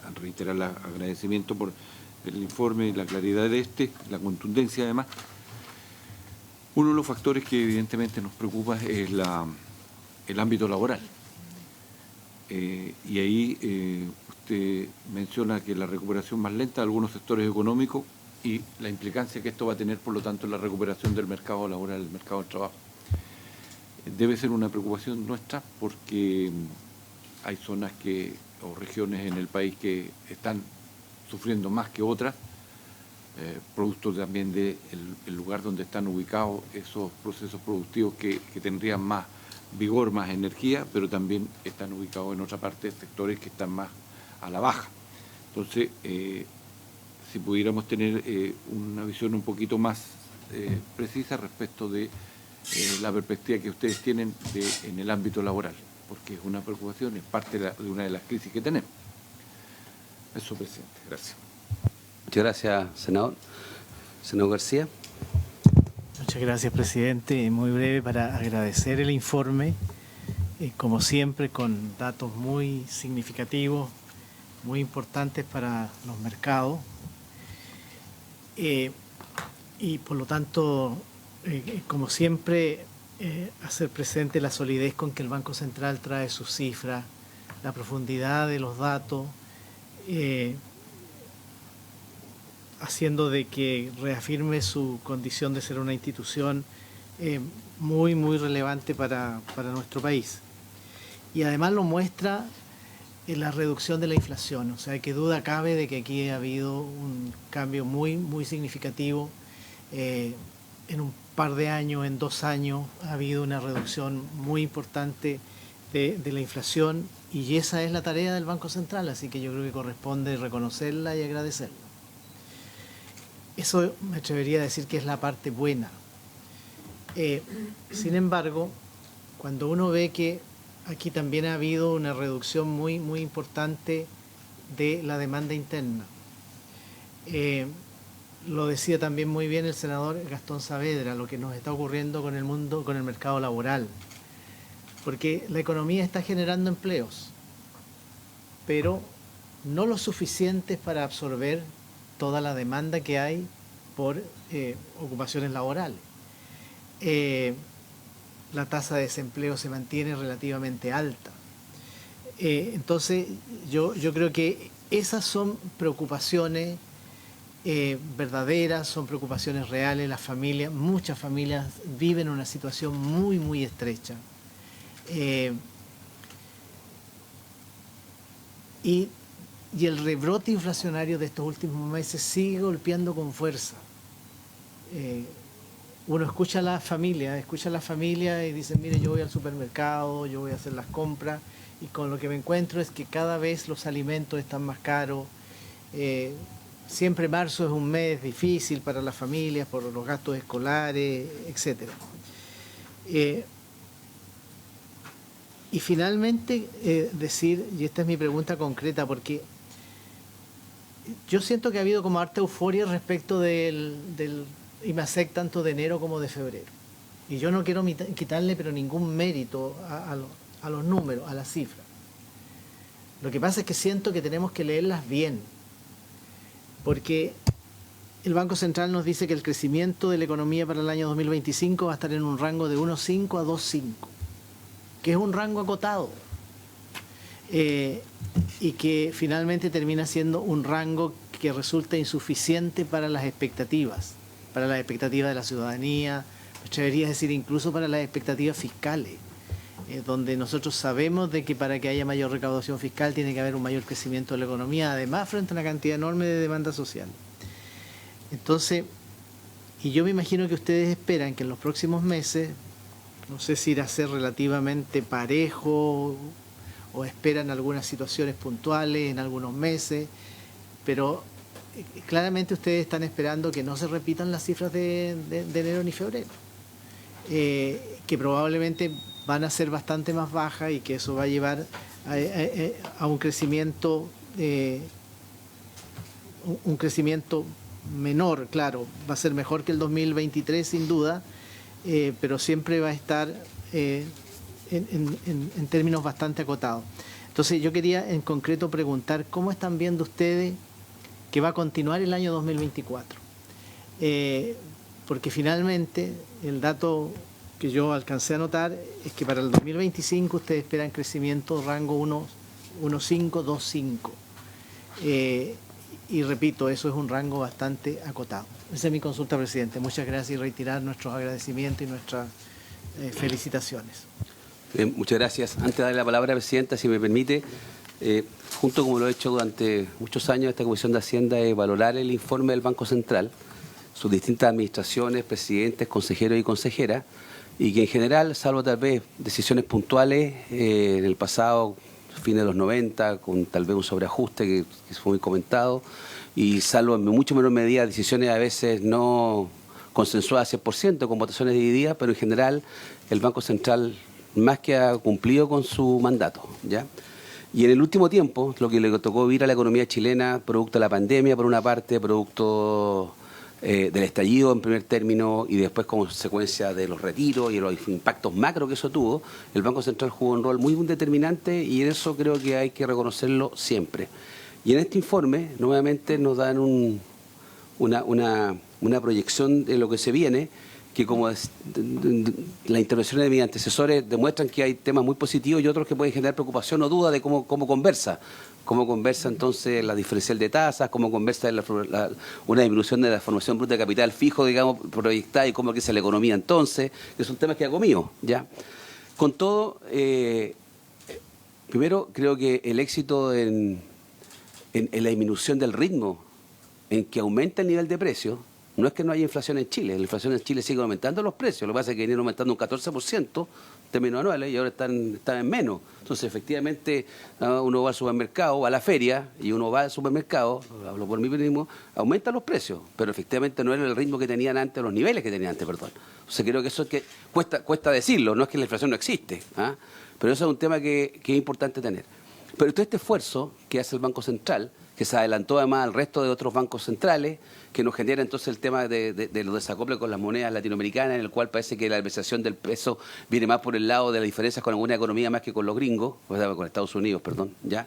al reiterar el agradecimiento por el informe y la claridad de la contundencia además. Uno de los factores que evidentemente nos preocupa es el ámbito laboral. Y ahí usted menciona que la recuperación más lenta de algunos sectores económicos y la implicancia que esto va a tener, por lo tanto, en la recuperación del mercado laboral, del mercado del trabajo. Debe ser una preocupación nuestra porque hay zonas o regiones en el país que están sufriendo más que otras, producto también del lugar donde están ubicados esos procesos productivos que tendrían más vigor, más energía, pero también están ubicados en otra parte sectores que están más a la baja. Entonces, si pudiéramos tener una visión un poquito más precisa respecto de la perspectiva que ustedes tienen en el ámbito laboral, porque es una preocupación, es parte de una de las crisis que tenemos. Eso, Presidente. Gracias. Muchas gracias, senador. Senador García. Muchas gracias, Presidente. Muy breve para agradecer el informe, como siempre, con datos muy significativos, muy importantes para los mercados. Y por lo tanto, como siempre, hacer presente la solidez con que el Banco Central trae sus cifras, la profundidad de los datos, haciendo de que reafirme su condición de ser una institución muy, muy relevante para nuestro país. Y además lo muestra en la reducción de la inflación, o sea, que duda cabe de que aquí ha habido un cambio muy, muy significativo. En un par de años, en 2 años, ha habido una reducción muy importante de la inflación, y esa es la tarea del Banco Central, así que yo creo que corresponde reconocerla y agradecerla. Eso me atrevería a decir que es la parte buena. Sin embargo, cuando uno ve que aquí también ha habido una reducción muy, muy importante de la demanda interna, lo decía también muy bien el senador Gastón Saavedra, lo que nos está ocurriendo con el mundo, con el mercado laboral. Porque la economía está generando empleos, pero no lo suficientes para absorber toda la demanda que hay por ocupaciones laborales. La tasa de desempleo se mantiene relativamente alta. Entonces, yo creo que esas son preocupaciones verdaderas, son preocupaciones reales. Las familias, muchas familias viven una situación muy, muy estrecha. Y el rebrote inflacionario de estos últimos meses sigue golpeando con fuerza. Uno escucha a la familia y dice, mire, yo voy al supermercado, yo voy a hacer las compras, y con lo que me encuentro es que cada vez los alimentos están más caros. Siempre marzo es un mes difícil para las familias por los gastos escolares, etc. Y finalmente decir, y esta es mi pregunta concreta, porque yo siento que ha habido como harta euforia respecto del IMASEC tanto de enero como de febrero. Y yo no quiero quitarle pero ningún mérito a los números, a las cifras. Lo que pasa es que siento que tenemos que leerlas bien, porque el Banco Central nos dice que el crecimiento de la economía para el año 2025 va a estar en un rango de 1,5 a 2,5, que es un rango acotado, y que finalmente termina siendo un rango que resulta insuficiente para las expectativas de la ciudadanía, me atrevería a decir incluso para las expectativas fiscales, donde nosotros sabemos de que para que haya mayor recaudación fiscal tiene que haber un mayor crecimiento de la economía, además frente a una cantidad enorme de demanda social. Entonces, y yo me imagino que ustedes esperan que en los próximos meses, no sé si irá a ser relativamente parejo o esperan algunas situaciones puntuales en algunos meses, pero claramente ustedes están esperando que no se repitan las cifras de enero ni febrero, que probablemente van a ser bastante más bajas y que eso va a llevar a un crecimiento menor, claro, va a ser mejor que el 2023 sin duda, pero siempre va a estar en términos bastante acotados. Entonces yo quería en concreto preguntar cómo están viendo ustedes que va a continuar el año 2024, porque finalmente el dato que yo alcancé a notar es que para el 2025 ustedes esperan crecimiento rango 1,5, 2,5. Y repito, eso es un rango bastante acotado. Esa es mi consulta, presidente. Muchas gracias y reiterar nuestros agradecimientos y nuestras felicitaciones. Bien, muchas gracias. Antes de darle la palabra, presidenta, si me permite, junto como lo he hecho durante muchos años, esta Comisión de Hacienda es valorar el informe del Banco Central, sus distintas administraciones, presidentes, consejeros y consejeras, y que en general, salvo tal vez decisiones puntuales en el pasado, fines de los 90, con tal vez un sobreajuste que fue muy comentado, y salvo en mucho menor medida decisiones a veces no consensuadas 100%, con votaciones divididas, pero en general el Banco Central más que ha cumplido con su mandato, ¿ya? Y en el último tiempo, lo que le tocó vivir a la economía chilena, producto de la pandemia por una parte, producto del estallido en primer término y después como consecuencia de los retiros y los impactos macro que eso tuvo, el Banco Central jugó un rol muy determinante y en eso creo que hay que reconocerlo siempre. Y en este informe nuevamente nos dan una proyección de lo que se viene, que como las intervenciones de mis antecesores demuestran que hay temas muy positivos y otros que pueden generar preocupación o duda de cómo conversa entonces la diferencial de tasas, cómo conversa una disminución de la formación bruta de capital fijo, digamos, proyectada, y cómo crece la economía entonces, que son temas que hago mío, ¿ya? Con todo, primero creo que el éxito en la disminución del ritmo en que aumenta el nivel de precios, no es que no haya inflación en Chile, la inflación en Chile sigue aumentando los precios, lo que pasa es que vienen aumentando un 14% en términos anuales y ahora están en menos. Entonces, efectivamente, uno va al supermercado, va a la feria y uno va al supermercado, hablo por mí mismo, aumentan los precios, pero efectivamente no era el ritmo que tenían antes, los niveles que tenían antes, perdón. Entonces creo que eso es que cuesta decirlo, no es que la inflación no existe, pero eso es un tema que es importante tener. Pero todo este esfuerzo que hace el Banco Central, que se adelantó además al resto de otros bancos centrales, que nos genera entonces el tema de los desacoples con las monedas latinoamericanas, en el cual parece que la depreciación del peso viene más por el lado de las diferencias con alguna economía más que con los gringos, o sea, con Estados Unidos, perdón, ¿ya?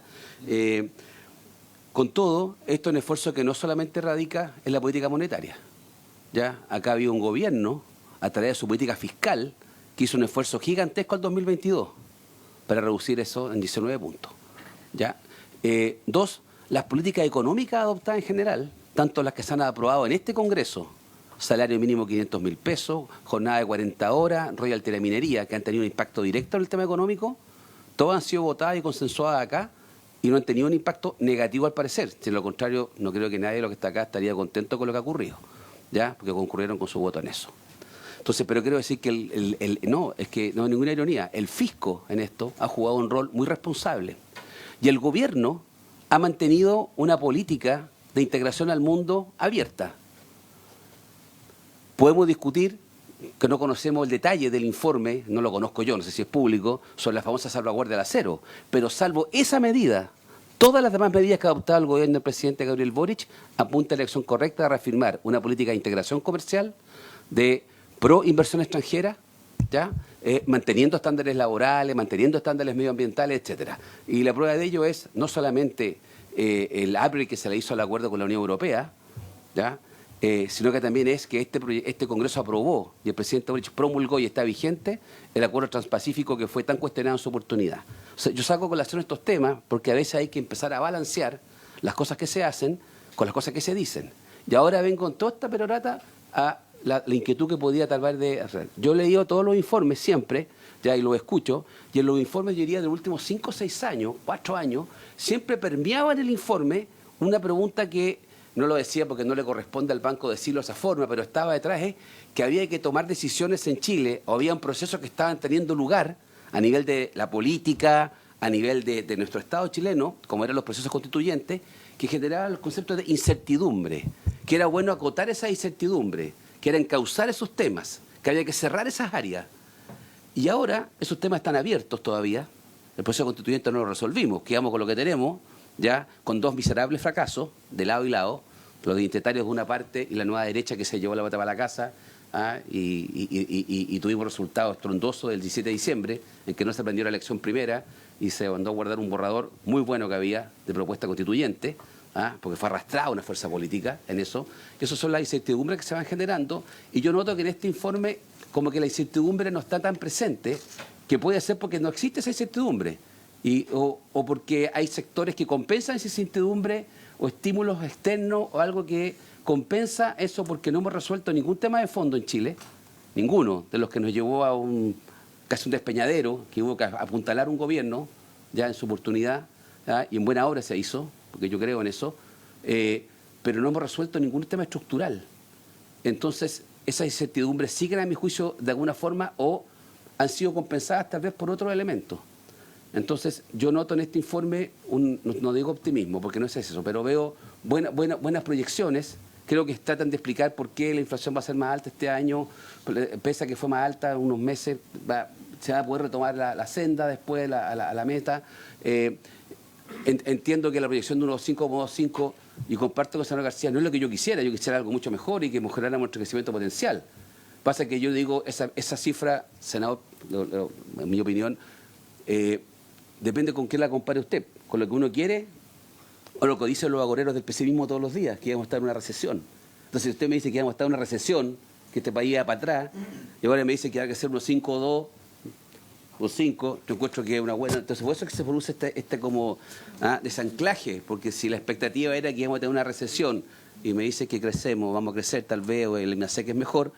Con todo, esto es un esfuerzo que no solamente radica en la política monetaria, ¿ya? Acá había un gobierno, a través de su política fiscal, que hizo un esfuerzo gigantesco al 2022 para reducir eso en 19 puntos, ¿ya? Dos, las políticas económicas adoptadas en general, tanto las que se han aprobado en este Congreso, salario mínimo 500.000 pesos, jornada de 40 horas, royalty de la minería, que han tenido un impacto directo en el tema económico, todas han sido votadas y consensuadas acá y no han tenido un impacto negativo al parecer. Si de lo contrario, no creo que nadie de los que está acá estaría contento con lo que ha ocurrido, ¿ya? Porque concurrieron con su voto en eso. Entonces, pero quiero decir que no, es que no hay ninguna ironía. El fisco en esto ha jugado un rol muy responsable. Y el gobierno ha mantenido una política de integración al mundo abierta. Podemos discutir, que no conocemos el detalle del informe, no lo conozco yo, no sé si es público, sobre la famosa salvaguardia del acero, pero salvo esa medida, todas las demás medidas que ha adoptado el gobierno del presidente Gabriel Boric apuntan a la elección correcta de reafirmar una política de integración comercial, de pro inversión extranjera, ¿ya? Manteniendo estándares laborales, manteniendo estándares medioambientales, etcétera. Y la prueba de ello es no solamente el upgrade que se le hizo al acuerdo con la Unión Europea, ¿ya? Sino que también es que este Congreso aprobó y el presidente Boric promulgó y está vigente el acuerdo transpacífico que fue tan cuestionado en su oportunidad. O sea, yo saco a colación estos temas porque a veces hay que empezar a balancear las cosas que se hacen con las cosas que se dicen. Y ahora ven con toda esta perorata a la inquietud que podía tal vez de hacer. Yo he leído todos los informes siempre, ya, y los escucho, y en los informes, yo diría, de los últimos 5 o 6 años, 4 años, siempre permeaba en el informe una pregunta que no lo decía porque no le corresponde al banco decirlo de esa forma, pero estaba detrás, que había que tomar decisiones en Chile, o había un proceso que estaban teniendo lugar a nivel de la política, a nivel de nuestro Estado chileno, como eran los procesos constituyentes, que generaban el concepto de incertidumbre, que era bueno acotar esa incertidumbre, que era encauzar esos temas, que había que cerrar esas áreas. Y ahora esos temas están abiertos todavía, el proceso constituyente no lo resolvimos, quedamos con lo que tenemos, ya con 2 miserables fracasos, de lado y lado, los identitarios de una parte y la nueva derecha que se llevó la bata para la casa, y tuvimos resultados estrondosos del 17 de diciembre, en que no se prendió la elección primera y se mandó a guardar un borrador muy bueno que había de propuesta constituyente, porque fue arrastrada una fuerza política en eso. Esas son las incertidumbres que se van generando, y yo noto que en este informe como que la incertidumbre no está tan presente, que puede ser porque no existe esa incertidumbre, o porque hay sectores que compensan esa incertidumbre, o estímulos externos, o algo que compensa eso, porque no hemos resuelto ningún tema de fondo en Chile, ninguno de los que nos llevó a casi un despeñadero, que hubo que apuntalar un gobierno ya en su oportunidad, y en buena obra se hizo, porque yo creo en eso, pero no hemos resuelto ningún tema estructural. Entonces, esas incertidumbres siguen, a mi juicio, de alguna forma, o han sido compensadas tal vez por otros elementos. Entonces, yo noto en este informe, no digo optimismo, porque no es eso, pero veo buenas proyecciones. Creo que tratan de explicar por qué la inflación va a ser más alta este año, pese a que fue más alta unos meses, se va a poder retomar la senda después a la meta. Entiendo que la proyección de unos 5,25, y comparto con el senador García, no es lo que yo quisiera algo mucho mejor y que mejorara nuestro crecimiento potencial. Pasa que yo digo, esa cifra, senador, en mi opinión, depende con qué la compare usted, con lo que uno quiere o lo que dicen los agoreros del pesimismo todos los días, que íbamos a estar en una recesión. Entonces, si usted me dice que íbamos a estar en una recesión, que este país iba para atrás, y ahora me dice que hay que hacer unos 5,2 o 5, yo encuentro que es una buena. Entonces, por eso es que se produce este como desanclaje, porque si la expectativa era que íbamos a tener una recesión y me dice que crecemos, vamos a crecer tal vez, o el INASEC es mejor,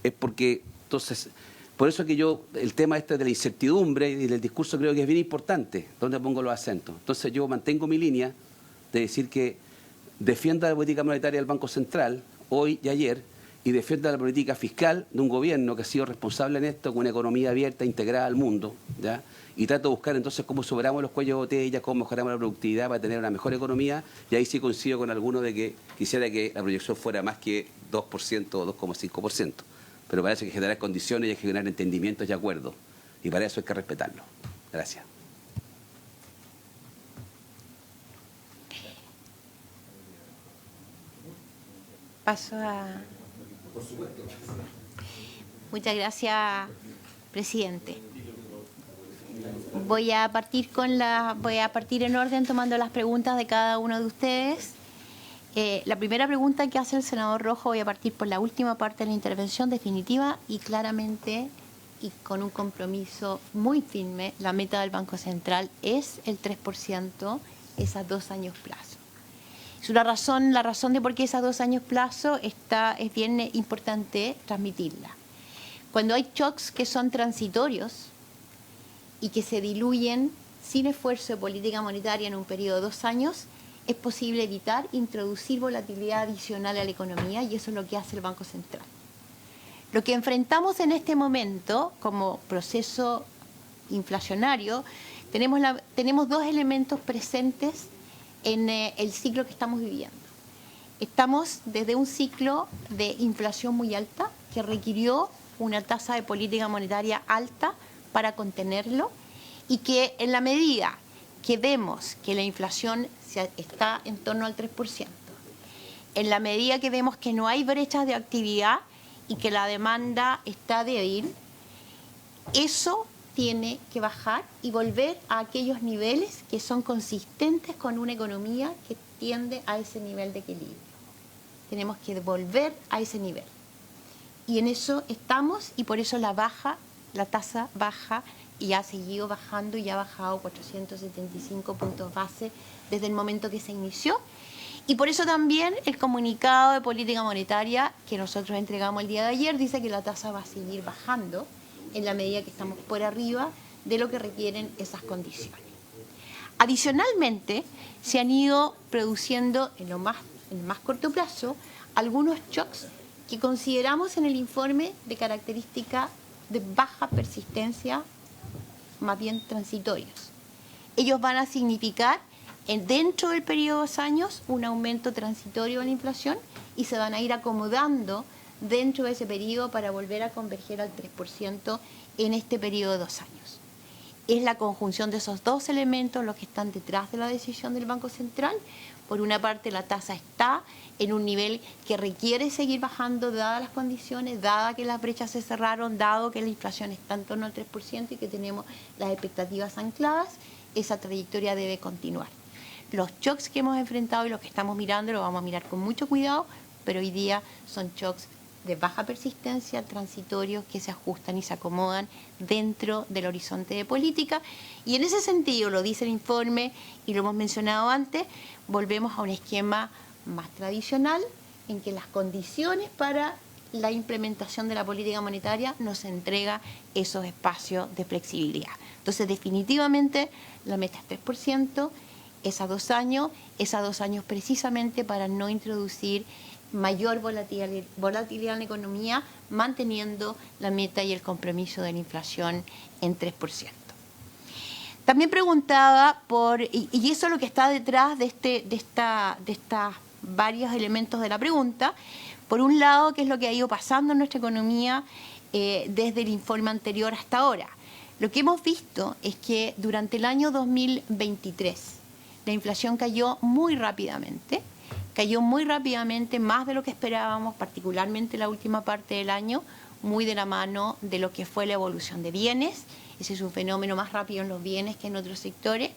es porque, entonces, por eso es que yo, el tema este de la incertidumbre y del discurso creo que es bien importante, donde pongo los acentos. Entonces yo mantengo mi línea de decir que defienda la política monetaria del Banco Central, hoy y ayer, y defienda la política fiscal de un gobierno que ha sido responsable en esto, con una economía abierta, integrada al mundo, ¿ya? Y trato de buscar entonces cómo superamos los cuellos de botella, cómo mejoramos la productividad para tener una mejor economía, y ahí sí coincido con alguno de que quisiera que la proyección fuera más que 2% o 2,5%. Pero para eso hay que generar condiciones y hay que generar entendimientos y acuerdos. Y para eso hay que respetarlo. Gracias. Paso a... Por supuesto. Muchas gracias, presidente. Voy a partir en orden tomando las preguntas de cada uno de ustedes. La primera pregunta que hace el senador Rojo, voy a partir por la última parte de la intervención, definitiva y claramente y con un compromiso muy firme. La meta del Banco Central es el 3%, es a 2 años plazo. Es la razón de por qué esos 2 años plazo es bien importante transmitirla. Cuando hay shocks que son transitorios y que se diluyen sin esfuerzo de política monetaria en un periodo de 2 años, es posible evitar introducir volatilidad adicional a la economía, y eso es lo que hace el Banco Central. Lo que enfrentamos en este momento como proceso inflacionario, tenemos 2 elementos presentes en el ciclo que estamos viviendo. Estamos desde un ciclo de inflación muy alta que requirió una tasa de política monetaria alta para contenerlo, y que en la medida que vemos que la inflación está en torno al 3%, en la medida que vemos que no hay brechas de actividad y que la demanda está débil, eso tiene que bajar y volver a aquellos niveles que son consistentes con una economía que tiende a ese nivel de equilibrio. Tenemos que volver a ese nivel. Y en eso estamos, y por eso la tasa baja y ha seguido bajando y ha bajado 475 puntos base desde el momento que se inició. Y por eso también el comunicado de política monetaria que nosotros entregamos el día de ayer dice que la tasa va a seguir bajando en la medida que estamos por arriba de lo que requieren esas condiciones. Adicionalmente, se han ido produciendo en el más corto plazo algunos shocks que consideramos en el informe de característica de baja persistencia, más bien transitorios. Ellos van a significar dentro del periodo de 2 años un aumento transitorio de la inflación, y se van a ir acomodando dentro de ese periodo para volver a converger al 3% en este periodo de 2 años. Es la conjunción de esos 2 elementos los que están detrás de la decisión del Banco Central. Por una parte, la tasa está en un nivel que requiere seguir bajando dadas las condiciones, dada que las brechas se cerraron, dado que la inflación está en torno al 3% y que tenemos las expectativas ancladas. Esa trayectoria debe continuar. Los shocks que hemos enfrentado y los que estamos mirando los vamos a mirar con mucho cuidado, pero hoy día son shocks de baja persistencia, transitorios, que se ajustan y se acomodan dentro del horizonte de política. Y en ese sentido, lo dice el informe y lo hemos mencionado antes, volvemos a un esquema más tradicional en que las condiciones para la implementación de la política monetaria nos entrega esos espacios de flexibilidad. Entonces, definitivamente, la meta es 3%, es a 2 años, precisamente para no introducir mayor volatilidad en la economía, manteniendo la meta y el compromiso de la inflación en 3%. También preguntaba y eso es lo que está detrás de estos varios elementos de la pregunta. Por un lado, ¿qué es lo que ha ido pasando en nuestra economía desde el informe anterior hasta ahora? Lo que hemos visto es que durante el año 2023 la inflación cayó muy rápidamente, más de lo que esperábamos, particularmente la última parte del año, muy de la mano de lo que fue la evolución de bienes. Ese es un fenómeno más rápido en los bienes que en otros sectores.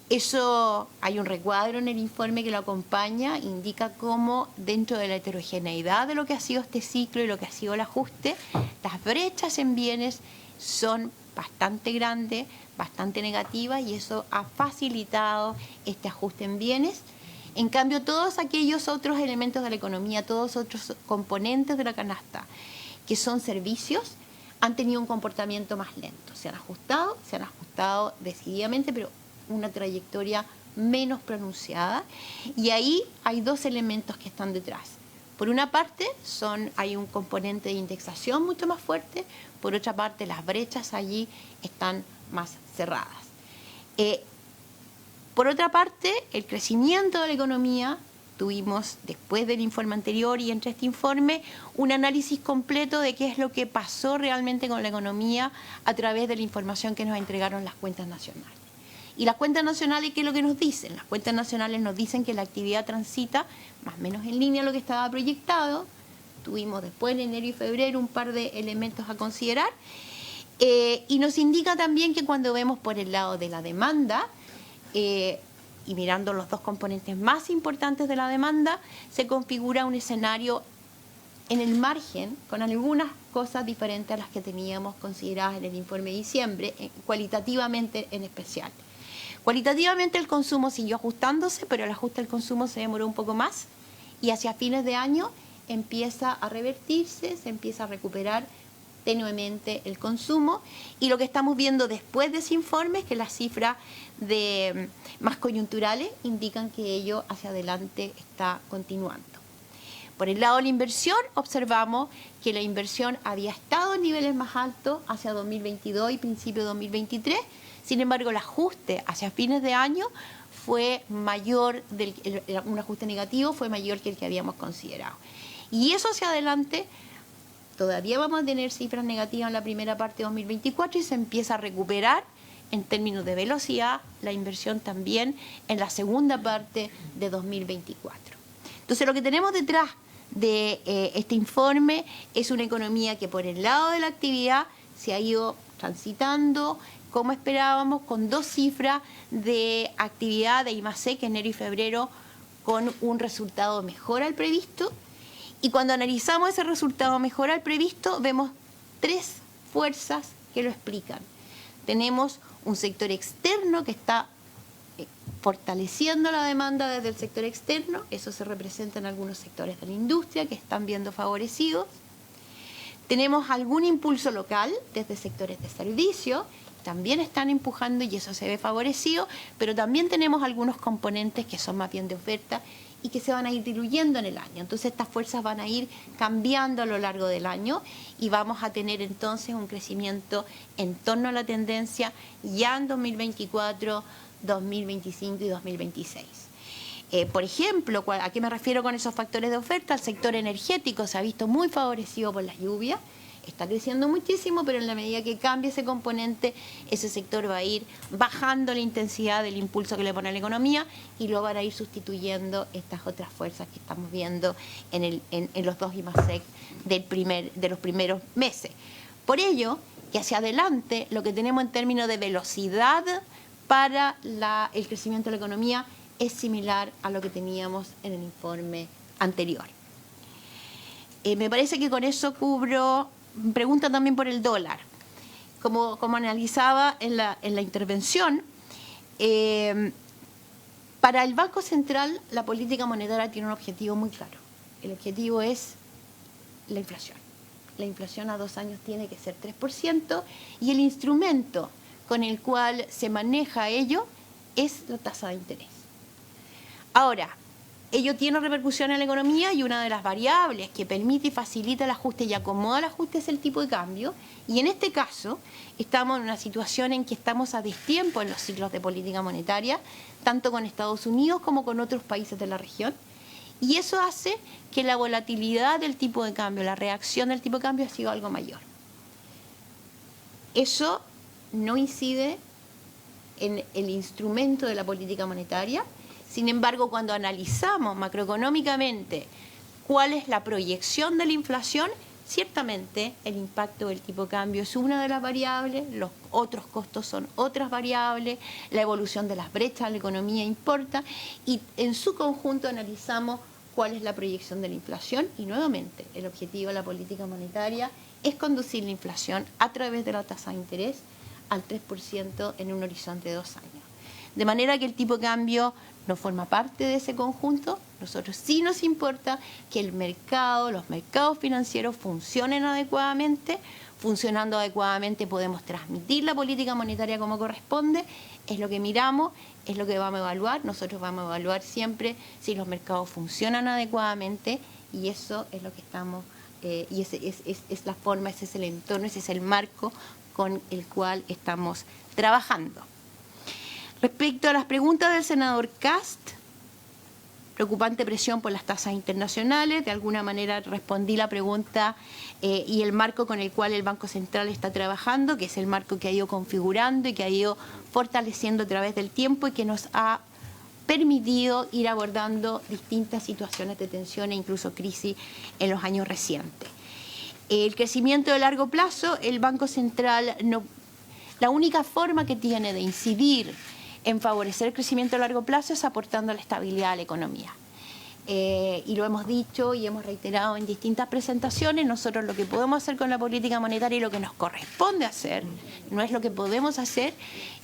Eso, hay un recuadro en el informe que lo acompaña, indica cómo dentro de la heterogeneidad de lo que ha sido este ciclo y lo que ha sido el ajuste, las brechas en bienes son bastante grandes, bastante negativas, y eso ha facilitado este ajuste en bienes. En cambio, todos aquellos otros elementos de la economía, todos otros componentes de la canasta, que son servicios, han tenido un comportamiento más lento. Se han ajustado decididamente, pero una trayectoria menos pronunciada. Y ahí hay 2 elementos que están detrás. Por una parte, hay un componente de indexación mucho más fuerte. Por otra parte, las brechas allí están más cerradas. Por otra parte, el crecimiento de la economía, tuvimos después del informe anterior y entre este informe un análisis completo de qué es lo que pasó realmente con la economía a través de la información que nos entregaron las cuentas nacionales. Y las cuentas nacionales, ¿qué es lo que nos dicen? Las cuentas nacionales nos dicen que la actividad transita más o menos en línea a lo que estaba proyectado. Tuvimos después en enero y febrero un par de elementos a considerar. Y nos indica también que cuando vemos por el lado de la demanda, y mirando los 2 componentes más importantes de la demanda, se configura un escenario en el margen con algunas cosas diferentes a las que teníamos consideradas en el informe de diciembre, cualitativamente en especial. Cualitativamente el consumo siguió ajustándose, pero el ajuste del consumo se demoró un poco más y hacia fines de año empieza a revertirse, se empieza a recuperar tenuemente el consumo, y lo que estamos viendo después de ese informe es que las cifras más coyunturales indican que ello hacia adelante está continuando. Por el lado de la inversión, observamos que la inversión había estado en niveles más altos hacia 2022 y principio de 2023, sin embargo el ajuste hacia fines de año fue mayor, un ajuste negativo fue mayor que el que habíamos considerado. Y eso hacia adelante, todavía vamos a tener cifras negativas en la primera parte de 2024 y se empieza a recuperar en términos de velocidad la inversión también en la segunda parte de 2024. Entonces lo que tenemos detrás de este informe es una economía que por el lado de la actividad se ha ido transitando como esperábamos, con dos cifras de actividad de I+C, que enero y febrero, con un resultado mejor al previsto. Y cuando analizamos ese resultado mejor al previsto, vemos tres fuerzas que lo explican. Tenemos un sector externo que está fortaleciendo la demanda desde el sector externo, eso se representa en algunos sectores de la industria que están viendo favorecidos. Tenemos algún impulso local desde sectores de servicio, también están empujando y eso se ve favorecido, pero también tenemos algunos componentes que son más bien de oferta y que se van a ir diluyendo en el año. Entonces estas fuerzas van a ir cambiando a lo largo del año y vamos a tener entonces un crecimiento en torno a la tendencia ya en 2024, 2025 y 2026. Por ejemplo, ¿a qué me refiero con esos factores de oferta? El sector energético se ha visto muy favorecido por las lluvias, está creciendo muchísimo, pero en la medida que cambie ese componente, ese sector va a ir bajando la intensidad del impulso que le pone a la economía y lo van a ir sustituyendo estas otras fuerzas que estamos viendo en los dos I+C de los primeros meses. Por ello, que hacia adelante lo que tenemos en términos de velocidad para el crecimiento de la economía es similar a lo que teníamos en el informe anterior. Me parece que con eso cubro. Pregunta también por el dólar. Como analizaba en la intervención, para el Banco Central la política monetaria tiene un objetivo muy claro. El objetivo es la inflación. La inflación a 2 años tiene que ser 3% y el instrumento con el cual se maneja ello es la tasa de interés. Ahora, ello tiene repercusión en la economía y una de las variables que permite y facilita el ajuste y acomoda el ajuste es el tipo de cambio. Y en este caso estamos en una situación en que estamos a destiempo en los ciclos de política monetaria, tanto con Estados Unidos como con otros países de la región. Y eso hace que la volatilidad del tipo de cambio, la reacción del tipo de cambio ha sido algo mayor. Eso no incide en el instrumento de la política monetaria. Sin embargo, cuando analizamos macroeconómicamente cuál es la proyección de la inflación, ciertamente el impacto del tipo de cambio es una de las variables, los otros costos son otras variables, la evolución de las brechas en la economía importa y en su conjunto analizamos cuál es la proyección de la inflación y nuevamente el objetivo de la política monetaria es conducir la inflación a través de la tasa de interés al 3% en un horizonte de 2 años. De manera que el tipo de cambio no forma parte de ese conjunto. Nosotros sí nos importa que el mercado, los mercados financieros funcionen adecuadamente. Funcionando adecuadamente podemos transmitir la política monetaria como corresponde. Es lo que miramos, es lo que vamos a evaluar. Nosotros vamos a evaluar siempre si los mercados funcionan adecuadamente y eso es lo que estamos, y es la forma, ese es el entorno, ese es el marco con el cual estamos trabajando. Respecto a las preguntas del senador Kast, preocupante presión por las tasas internacionales, de alguna manera respondí la pregunta y el marco con el cual el Banco Central está trabajando, que es el marco que ha ido configurando y que ha ido fortaleciendo a través del tiempo y que nos ha permitido ir abordando distintas situaciones de tensión e incluso crisis en los años recientes. El crecimiento de largo plazo, el Banco Central, la única forma que tiene de incidir en favorecer el crecimiento a largo plazo es aportando la estabilidad a la economía. y lo hemos dicho y hemos reiterado en distintas presentaciones, nosotros lo que podemos hacer con la política monetaria y lo que nos corresponde hacer, no es lo que podemos hacer,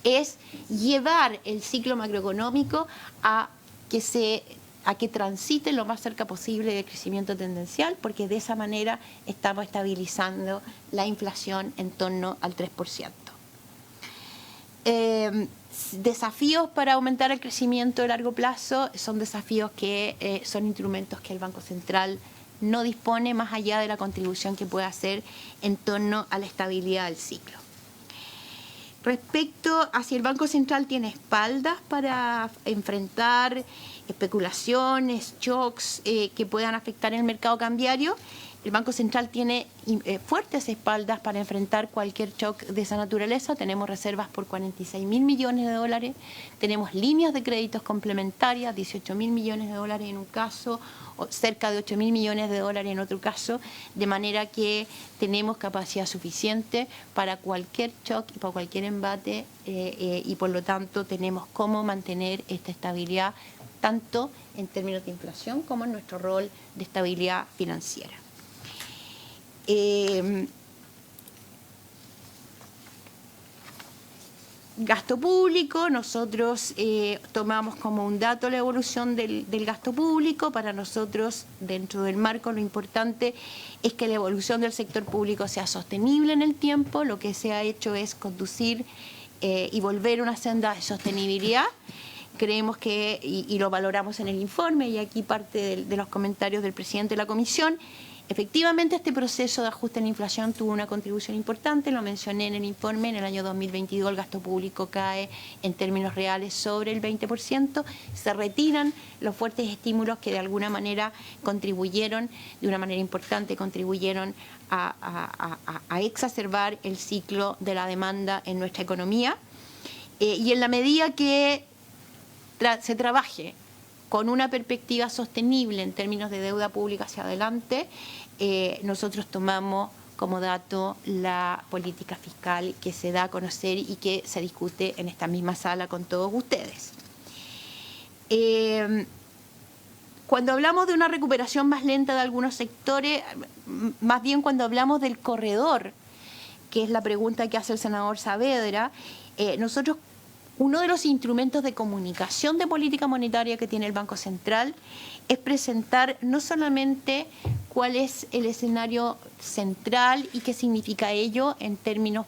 es llevar el ciclo macroeconómico a que transite lo más cerca posible del crecimiento tendencial, porque de esa manera estamos estabilizando la inflación en torno al 3%. Desafíos para aumentar el crecimiento de largo plazo son desafíos que son instrumentos que el Banco Central no dispone más allá de la contribución que puede hacer en torno a la estabilidad del ciclo. Respecto a si el Banco Central tiene espaldas para enfrentar especulaciones, shocks que puedan afectar el mercado cambiario, el Banco Central tiene fuertes espaldas para enfrentar cualquier shock de esa naturaleza. Tenemos reservas por 46.000 millones de dólares, tenemos líneas de créditos complementarias, 18.000 millones de dólares en un caso, o cerca de 8.000 millones de dólares en otro caso, de manera que tenemos capacidad suficiente para cualquier shock y para cualquier embate y por lo tanto tenemos cómo mantener esta estabilidad tanto en términos de inflación como en nuestro rol de estabilidad financiera. Gasto público, nosotros tomamos como un dato la evolución del gasto público. Para nosotros, dentro del marco, lo importante es que la evolución del sector público sea sostenible en el tiempo. Lo que se ha hecho es conducir y volver una senda de sostenibilidad. Creemos que, y lo valoramos en el informe, y aquí parte de los comentarios del presidente de la Comisión, efectivamente este proceso de ajuste en la inflación tuvo una contribución importante, lo mencioné en el informe, en el año 2022 el gasto público cae en términos reales sobre el 20%, se retiran los fuertes estímulos que de alguna manera contribuyeron, de una manera importante, contribuyeron a exacerbar el ciclo de la demanda en nuestra economía, y en la medida que se trabaje con una perspectiva sostenible en términos de deuda pública hacia adelante, nosotros tomamos como dato la política fiscal que se da a conocer y que se discute en esta misma sala con todos ustedes. Cuando hablamos de una recuperación más lenta de algunos sectores, más bien cuando hablamos del corredor, que es la pregunta que hace el senador Saavedra, nosotros uno de los instrumentos de comunicación de política monetaria que tiene el Banco Central es presentar no solamente cuál es el escenario central y qué significa ello en términos,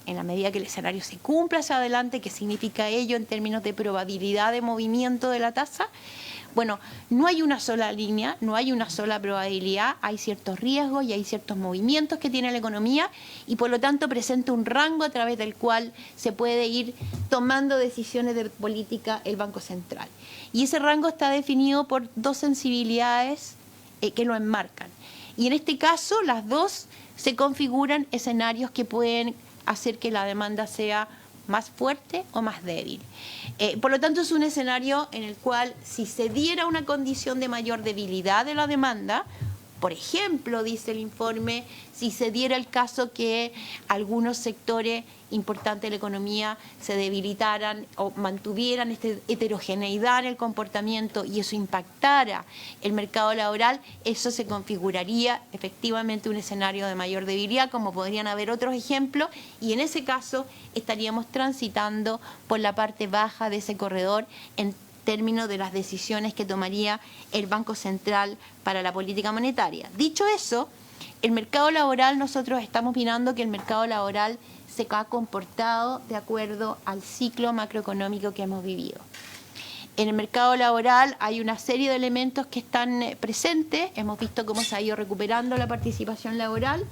en la medida que el escenario se cumpla hacia adelante, qué significa ello en términos de probabilidad de movimiento de la tasa. Bueno, no hay una sola línea, no hay una sola probabilidad, hay ciertos riesgos y hay ciertos movimientos que tiene la economía y por lo tanto presenta un rango a través del cual se puede ir tomando decisiones de política el Banco Central. Y ese rango está definido por dos sensibilidades que lo enmarcan. Y en este caso las dos se configuran escenarios que pueden hacer que la demanda sea más fuerte o más débil. Por lo tanto, es un escenario en el cual si se diera una condición de mayor debilidad de la demanda, por ejemplo, dice el informe, si se diera el caso que algunos sectores importantes de la economía se debilitaran o mantuvieran esta heterogeneidad en el comportamiento y eso impactara el mercado laboral, eso se configuraría efectivamente un escenario de mayor debilidad, como podrían haber otros ejemplos, y en ese caso estaríamos transitando por la parte baja de ese corredor en términos de las decisiones que tomaría el Banco Central para la política monetaria. Dicho eso, el mercado laboral, nosotros estamos mirando que el mercado laboral se ha comportado de acuerdo al ciclo macroeconómico que hemos vivido. En el mercado laboral hay una serie de elementos que están presentes, hemos visto cómo se ha ido recuperando la participación laboral,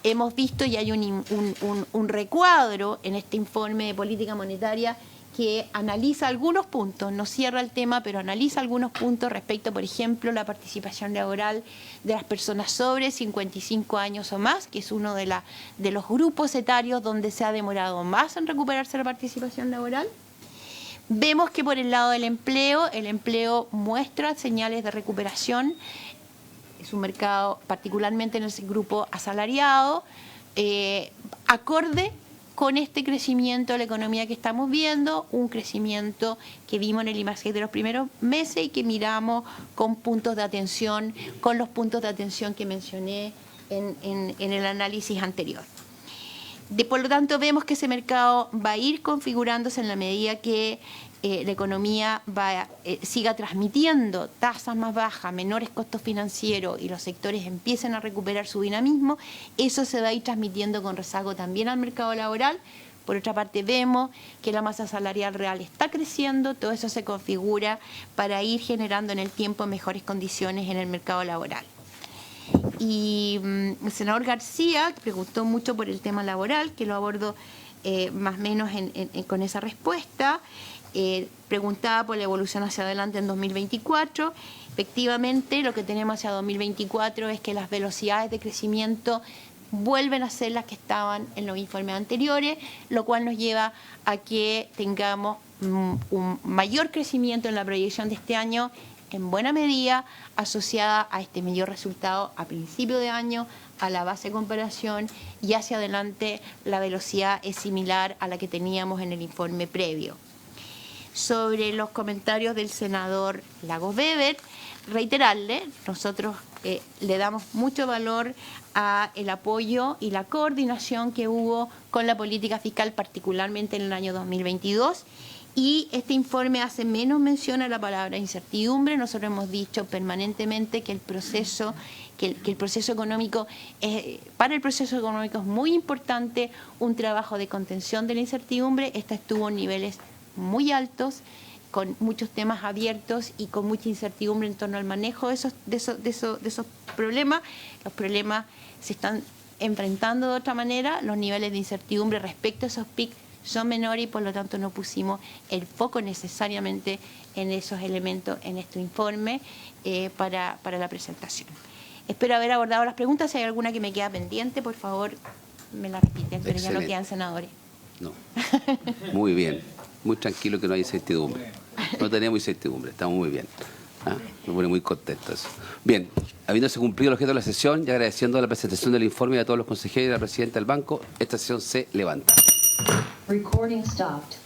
hemos visto y hay un recuadro en este informe de política monetaria que analiza algunos puntos, no cierra el tema, pero analiza algunos puntos respecto, por ejemplo, la participación laboral de las personas sobre 55 años o más, que es uno de los grupos etarios donde se ha demorado más en recuperarse la participación laboral. Vemos que por el lado del el empleo muestra señales de recuperación, es un mercado particularmente en ese grupo asalariado, acorde con este crecimiento de la economía que estamos viendo, un crecimiento que vimos en el IMASEC de los primeros meses y que miramos con puntos de atención, con los puntos de atención que mencioné en el análisis anterior. Por lo tanto, vemos que ese mercado va a ir configurándose en la medida que la economía siga transmitiendo tasas más bajas, menores costos financieros y los sectores empiecen a recuperar su dinamismo. Eso se va a ir transmitiendo con rezago también al mercado laboral. Por otra parte, vemos que la masa salarial real está creciendo, todo eso se configura para ir generando en el tiempo mejores condiciones en el mercado laboral. Y el senador García preguntó mucho por el tema laboral, que lo abordo más o menos con esa respuesta. Preguntaba por la evolución hacia adelante en 2024. Efectivamente, lo que tenemos hacia 2024 es que las velocidades de crecimiento vuelven a ser las que estaban en los informes anteriores, lo cual nos lleva a que tengamos un mayor crecimiento en la proyección de este año, en buena medida asociada a este mayor resultado a principio de año, a la base de comparación, y hacia adelante la velocidad es similar a la que teníamos en el informe previo. Sobre los comentarios del senador Lagos Weber, reiterarle, nosotros le damos mucho valor a el apoyo y la coordinación que hubo con la política fiscal, particularmente en el año 2022, y este informe hace menos mención a la palabra incertidumbre. Nosotros hemos dicho permanentemente que el proceso económico, para el proceso económico es muy importante un trabajo de contención de la incertidumbre. Esta estuvo en niveles muy altos, con muchos temas abiertos y con mucha incertidumbre en torno al manejo de esos problemas. Los problemas se están enfrentando de otra manera, los niveles de incertidumbre respecto a esos PIC son menores y por lo tanto no pusimos el foco necesariamente en esos elementos en este informe para la presentación. Espero haber abordado las preguntas. Si hay alguna que me queda pendiente, por favor, me la repiten, pero ya no quedan senadores. No. Muy bien. Muy tranquilo que no hay incertidumbre. No tenemos incertidumbre, estamos muy bien. Me pone muy contento eso. Bien, habiéndose cumplido el objeto de la sesión y agradeciendo la presentación del informe a todos los consejeros y a la presidenta del banco, esta sesión se levanta. Recording stopped.